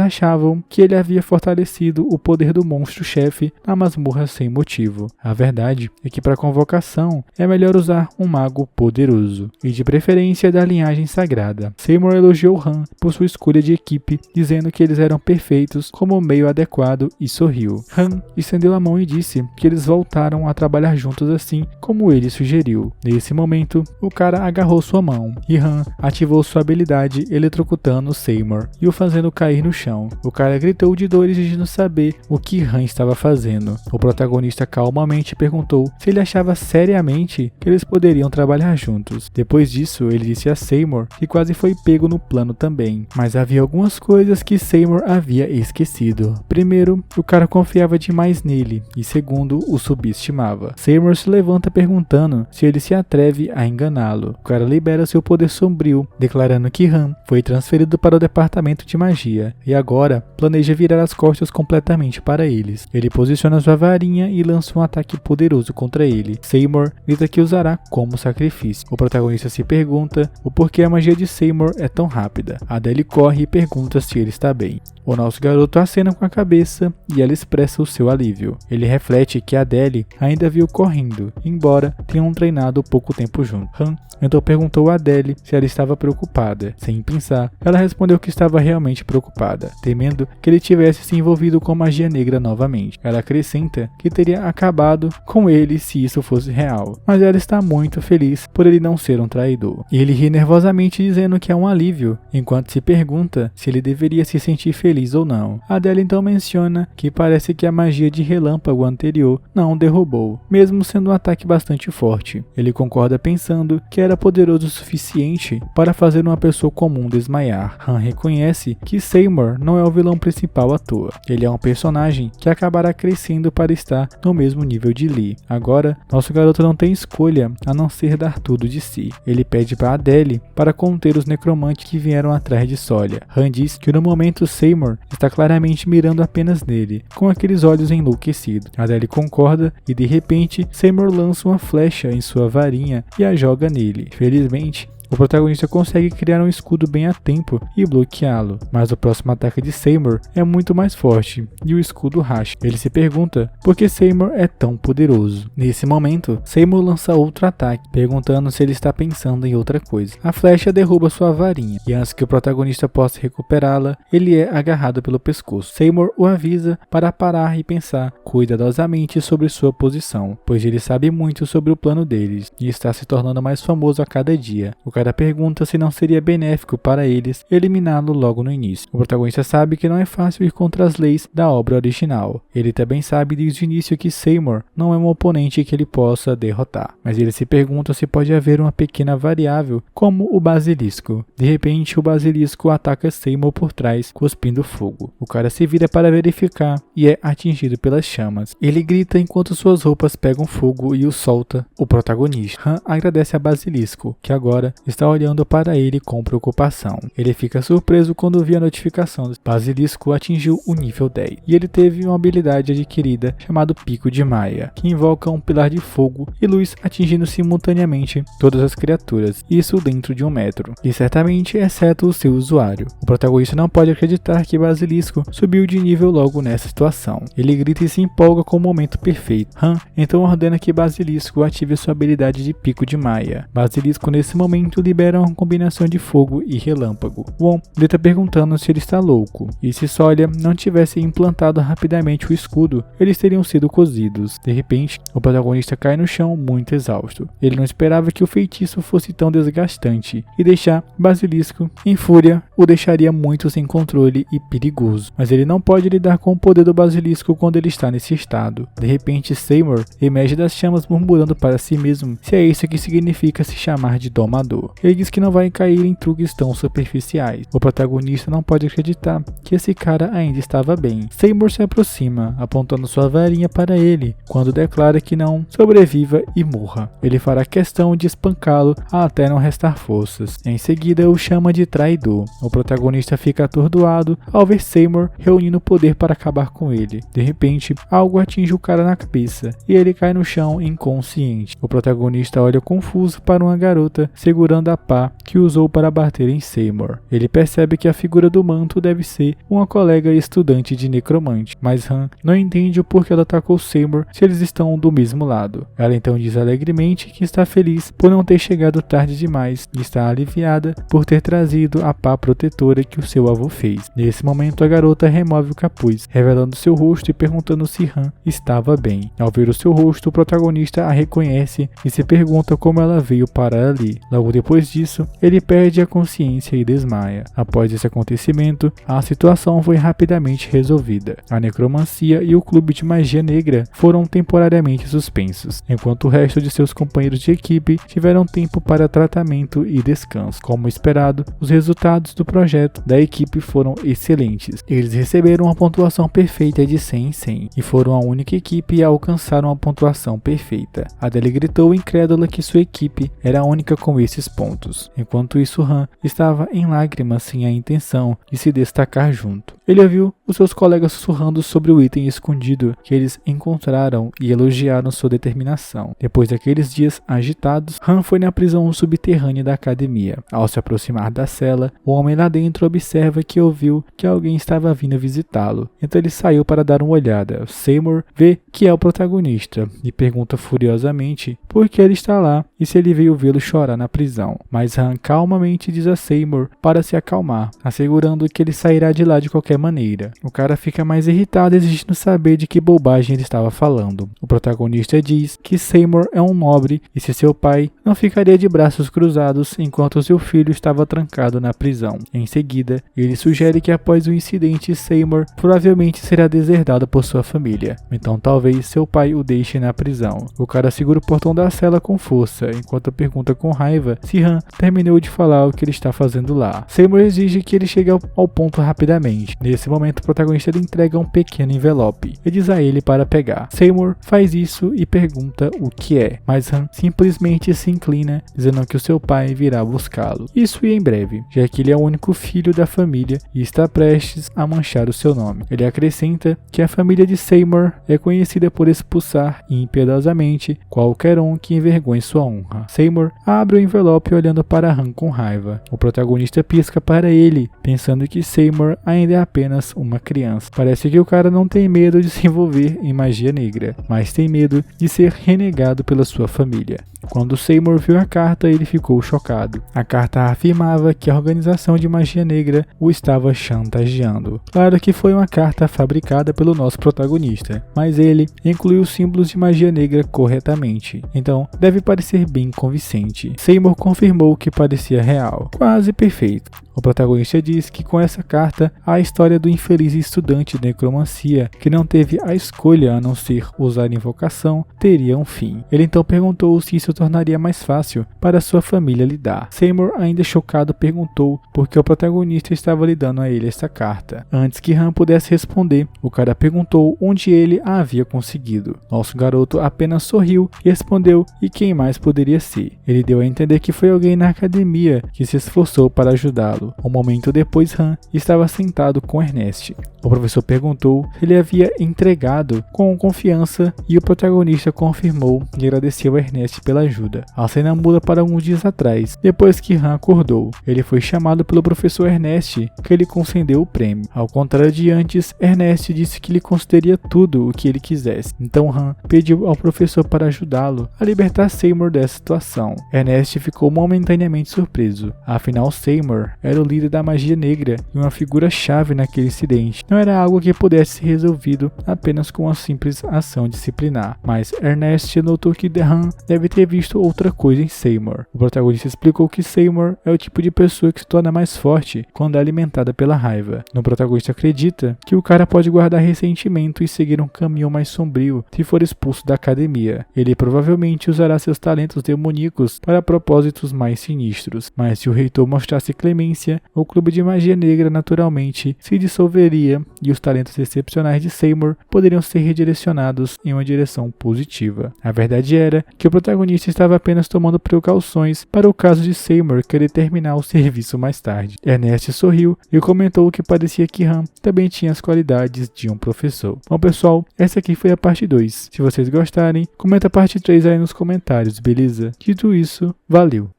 achavam que ele havia fortalecido o poder do monstro-chefe na masmorra sem motivo. A verdade é que para a convocação é melhor usar um mago poderoso, e de preferência da linhagem sagrada. Seymour elogiou Han por sua escolha de equipe, dizendo que eles eram perfeitos como meio adequado e sorriu. Han estendeu a mão e disse que eles voltaram a trabalhar juntos assim como ele sugeriu. Nesse momento, o cara agarrou sua mão e Han ativou sua habilidade eletrocutando Seymour e o fazendo cair no chão. O cara gritou de dor exigindo saber o que Han estava fazendo. O protagonista calmamente perguntou se ele achava seriamente que eles poderiam trabalhar juntos. Depois disso, ele disse a Seymour que quase foi pego no plano também, mas havia algumas coisas que Seymour havia esquecido. Primeiro, o cara confiava demais nele e segundo, o subestimava. Seymour se levanta perguntando se ele se atreve a enganá-lo. O cara libera seu poder sombrio, declarando que Han foi transferido para o departamento de magia e agora planeja virar as costas completamente para eles. Ele posiciona sua varinha e lança um ataque poderoso contra ele. Seymour grita que usará como sacrifício. O protagonista se pergunta o porquê a magia de Seymour é tão rápida. Adele corre e pergunta se ele está bem. O nosso garoto acena com a cabeça e ela expressa o seu alívio. Ele reflete que Adele ainda viu correndo, embora tenham treinado pouco tempo juntos. Han então perguntou a Adele se ela estava preocupada. Sem pensar, ela respondeu que estava realmente preocupada, temendo que ele tivesse se envolvido com magia negra novamente. Ela acrescenta que teria acabado com ele se isso fosse real, mas ela está muito feliz por ele não ser um traidor. E ele ri nervosamente dizendo que é um alívio, enquanto se pergunta se ele deveria se sentir feliz ou não. Adele então menciona que parece que a magia de relâmpago anterior não o derrubou, mesmo sendo um ataque bastante forte. Ele concorda pensando que era poderoso o suficiente para fazer uma pessoa comum desmaiar. Han reconhece que Seymour não é o vilão principal à toa. Ele é um personagem que acabará crescendo para estar no mesmo nível de Lee. Agora, nosso garoto não tem escolha a não ser dar tudo de si. Ele pede para Adele para conter os necromantes que vieram atrás de Sawyer. Han diz que no momento Seymour está claramente mirando apenas nele, com aqueles olhos enlouquecidos. Adele concorda e de repente Seymour lança uma flecha em sua varinha e a joga nele. Felizmente, o protagonista consegue criar um escudo bem a tempo e bloqueá-lo, mas o próximo ataque de Seymour é muito mais forte e o escudo racha. Ele se pergunta por que Seymour é tão poderoso. Nesse momento, Seymour lança outro ataque, perguntando se ele está pensando em outra coisa. A flecha derruba sua varinha e antes que o protagonista possa recuperá-la, ele é agarrado pelo pescoço. Seymour o avisa para parar e pensar cuidadosamente sobre sua posição, pois ele sabe muito sobre o plano deles e está se tornando mais famoso a cada dia. O cara pergunta se não seria benéfico para eles eliminá-lo logo no início. O protagonista sabe que não é fácil ir contra as leis da obra original. Ele também sabe desde o início que Seymour não é um oponente que ele possa derrotar, mas ele se pergunta se pode haver uma pequena variável como o basilisco. De repente, o basilisco ataca Seymour por trás, cuspindo fogo. O cara se vira para verificar e é atingido pelas chamas. Ele grita enquanto suas roupas pegam fogo e o solta. O protagonista Han agradece a basilisco, que agora está olhando para ele com preocupação. Ele fica surpreso quando vê a notificação. Basilisco atingiu o nível 10 e ele teve uma habilidade adquirida chamada Pico de Maia, que invoca um pilar de fogo e luz atingindo simultaneamente todas as criaturas, isso dentro de 1 metro, e certamente exceto o seu usuário. O protagonista não pode acreditar que Basilisco subiu de nível logo nessa situação. Ele grita e se empolga com o momento perfeito. Han então ordena que Basilisco ative sua habilidade de Pico de Maia. Basilisco nesse momento momento libera uma combinação de fogo e relâmpago. Won grita perguntando se ele está louco, e se Sawyer não tivesse implantado rapidamente o escudo, eles teriam sido cozidos. De repente, o protagonista cai no chão muito exausto. Ele não esperava que o feitiço fosse tão desgastante, e deixar Basilisco em fúria o deixaria muito sem controle e perigoso. Mas ele não pode lidar com o poder do Basilisco quando ele está nesse estado. De repente, Seymour emerge das chamas murmurando para si mesmo se é isso que significa se chamar de domador. Ele diz que não vai cair em truques tão superficiais. O protagonista não pode acreditar que esse cara ainda estava bem. Seymour se aproxima, apontando sua varinha para ele, quando declara que não sobreviva e morra. Ele fará questão de espancá-lo até não restar forças. Em seguida, o chama de traidor. O protagonista fica atordoado ao ver Seymour reunindo poder para acabar com ele. De repente, algo atinge o cara na cabeça e ele cai no chão inconsciente. O protagonista olha confuso para uma garota segurando a pá que usou para bater em Seymour. Ele percebe que a figura do manto deve ser uma colega estudante de necromante, mas Han não entende o porquê ela atacou Seymour se eles estão do mesmo lado. Ela então diz alegremente que está feliz por não ter chegado tarde demais e está aliviada por ter trazido a pá protetora que o seu avô fez. Nesse momento, a garota remove o capuz, revelando seu rosto e perguntando se Han estava bem. Ao ver o seu rosto, o protagonista a reconhece e se pergunta como ela veio parar ali. Logo depois disso, ele perde a consciência e desmaia. Após esse acontecimento, a situação foi rapidamente resolvida. A necromancia e o clube de magia negra foram temporariamente suspensos, enquanto o resto de seus companheiros de equipe tiveram tempo para tratamento e descanso. Como esperado, os resultados do projeto da equipe foram excelentes. Eles receberam uma pontuação perfeita de 100 em 100 e foram a única equipe a alcançar uma pontuação perfeita. Adele gritou incrédula que sua equipe era a única com esses pontos. Enquanto isso, Han estava em lágrimas sem a intenção de se destacar junto. Ele ouviu os seus colegas sussurrando sobre o item escondido que eles encontraram e elogiaram sua determinação. Depois daqueles dias agitados, Han foi na prisão subterrânea da academia. Ao se aproximar da cela, o homem lá dentro observa que ouviu que alguém estava vindo visitá-lo. Então ele saiu para dar uma olhada. Seymour vê que é o protagonista e pergunta furiosamente por que ele está lá e se ele veio vê-lo chorar na prisão. Mas Han calmamente diz a Seymour para se acalmar, assegurando que ele sairá de lá de qualquer maneira. O cara fica mais irritado, exigindo saber de que bobagem ele estava falando. O protagonista diz que Seymour é um nobre e se seu pai não ficaria de braços cruzados enquanto seu filho estava trancado na prisão. Em seguida, ele sugere que após o incidente, Seymour provavelmente será deserdado por sua família. Então talvez seu pai o deixe na prisão. O cara segura o portão da cela com força, enquanto pergunta com raiva se Han terminou de falar o que ele está fazendo lá. Seymour exige que ele chegue ao ponto rapidamente. Nesse momento, o protagonista lhe entrega um pequeno envelope e diz a ele para pegar. Seymour faz isso e pergunta o que é, mas Han simplesmente se inclina, dizendo que o seu pai virá buscá-lo. Isso e em breve, já que ele é o único filho da família e está prestes a manchar o seu nome. Ele acrescenta que a família de Seymour é conhecida por expulsar impiedosamente qualquer um que envergonhe sua honra. Seymour abre o envelope olhando para Han com raiva. O protagonista pisca para ele, pensando que Seymour ainda é apenas uma criança. Parece que o cara não tem medo de se envolver em magia negra, mas tem medo de ser renegado pela sua família. Quando Seymour viu a carta, ele ficou chocado. A carta afirmava que a organização de magia negra o estava chantageando. Claro que foi uma carta fabricada pelo nosso protagonista, mas ele incluiu os símbolos de magia negra corretamente, então deve parecer bem convincente. Seymour confirmou que parecia real, quase perfeito. O protagonista diz que com essa carta, a história do infeliz estudante de necromancia, que não teve a escolha a não ser usar invocação, teria um fim. Ele então perguntou se isso tornaria mais fácil para sua família lidar. Seymour, ainda chocado, perguntou por que o protagonista estava lhe dando a ele esta carta. Antes que Han pudesse responder, o cara perguntou onde ele a havia conseguido. Nosso garoto apenas sorriu e respondeu e quem mais poderia ser. Ele deu a entender que foi alguém na academia que se esforçou para ajudá-lo. ajudá-lo. Um momento depois, Han estava sentado com Ernest. O professor perguntou se ele havia entregado com confiança e o protagonista confirmou e agradeceu a Ernest pela ajuda. A cena muda para alguns dias atrás, depois que Han acordou. Ele foi chamado pelo professor Ernest, que lhe concedeu o prêmio. Ao contrário de antes, Ernest disse que lhe concederia tudo o que ele quisesse. Então Han pediu ao professor para ajudá-lo a libertar Seymour dessa situação. Ernest ficou momentaneamente surpreso. Afinal, Seymour era o líder da magia negra e uma figura-chave naquele incidente. Não era algo que pudesse ser resolvido apenas com uma simples ação disciplinar. Mas Ernest notou que Han deve ter visto outra coisa em Seymour. O protagonista explicou que Seymour é o tipo de pessoa que se torna mais forte quando é alimentada pela raiva. O protagonista acredita que o cara pode guardar ressentimento e seguir um caminho mais sombrio se for expulso da academia. Ele provavelmente usará seus talentos demoníacos para propósitos mais sinistros. Mas se o reitor mostrasse clemência, o clube de magia negra naturalmente se dissolveria e os talentos excepcionais de Seymour poderiam ser redirecionados em uma direção positiva. A verdade era que o protagonista estava apenas tomando precauções para o caso de Seymour querer terminar o serviço mais tarde. Ernest sorriu e comentou que parecia que Han também tinha as qualidades de um professor. Bom pessoal, essa aqui foi a parte 2. Se vocês gostarem, comenta a parte 3 aí nos comentários, beleza? Dito isso, valeu!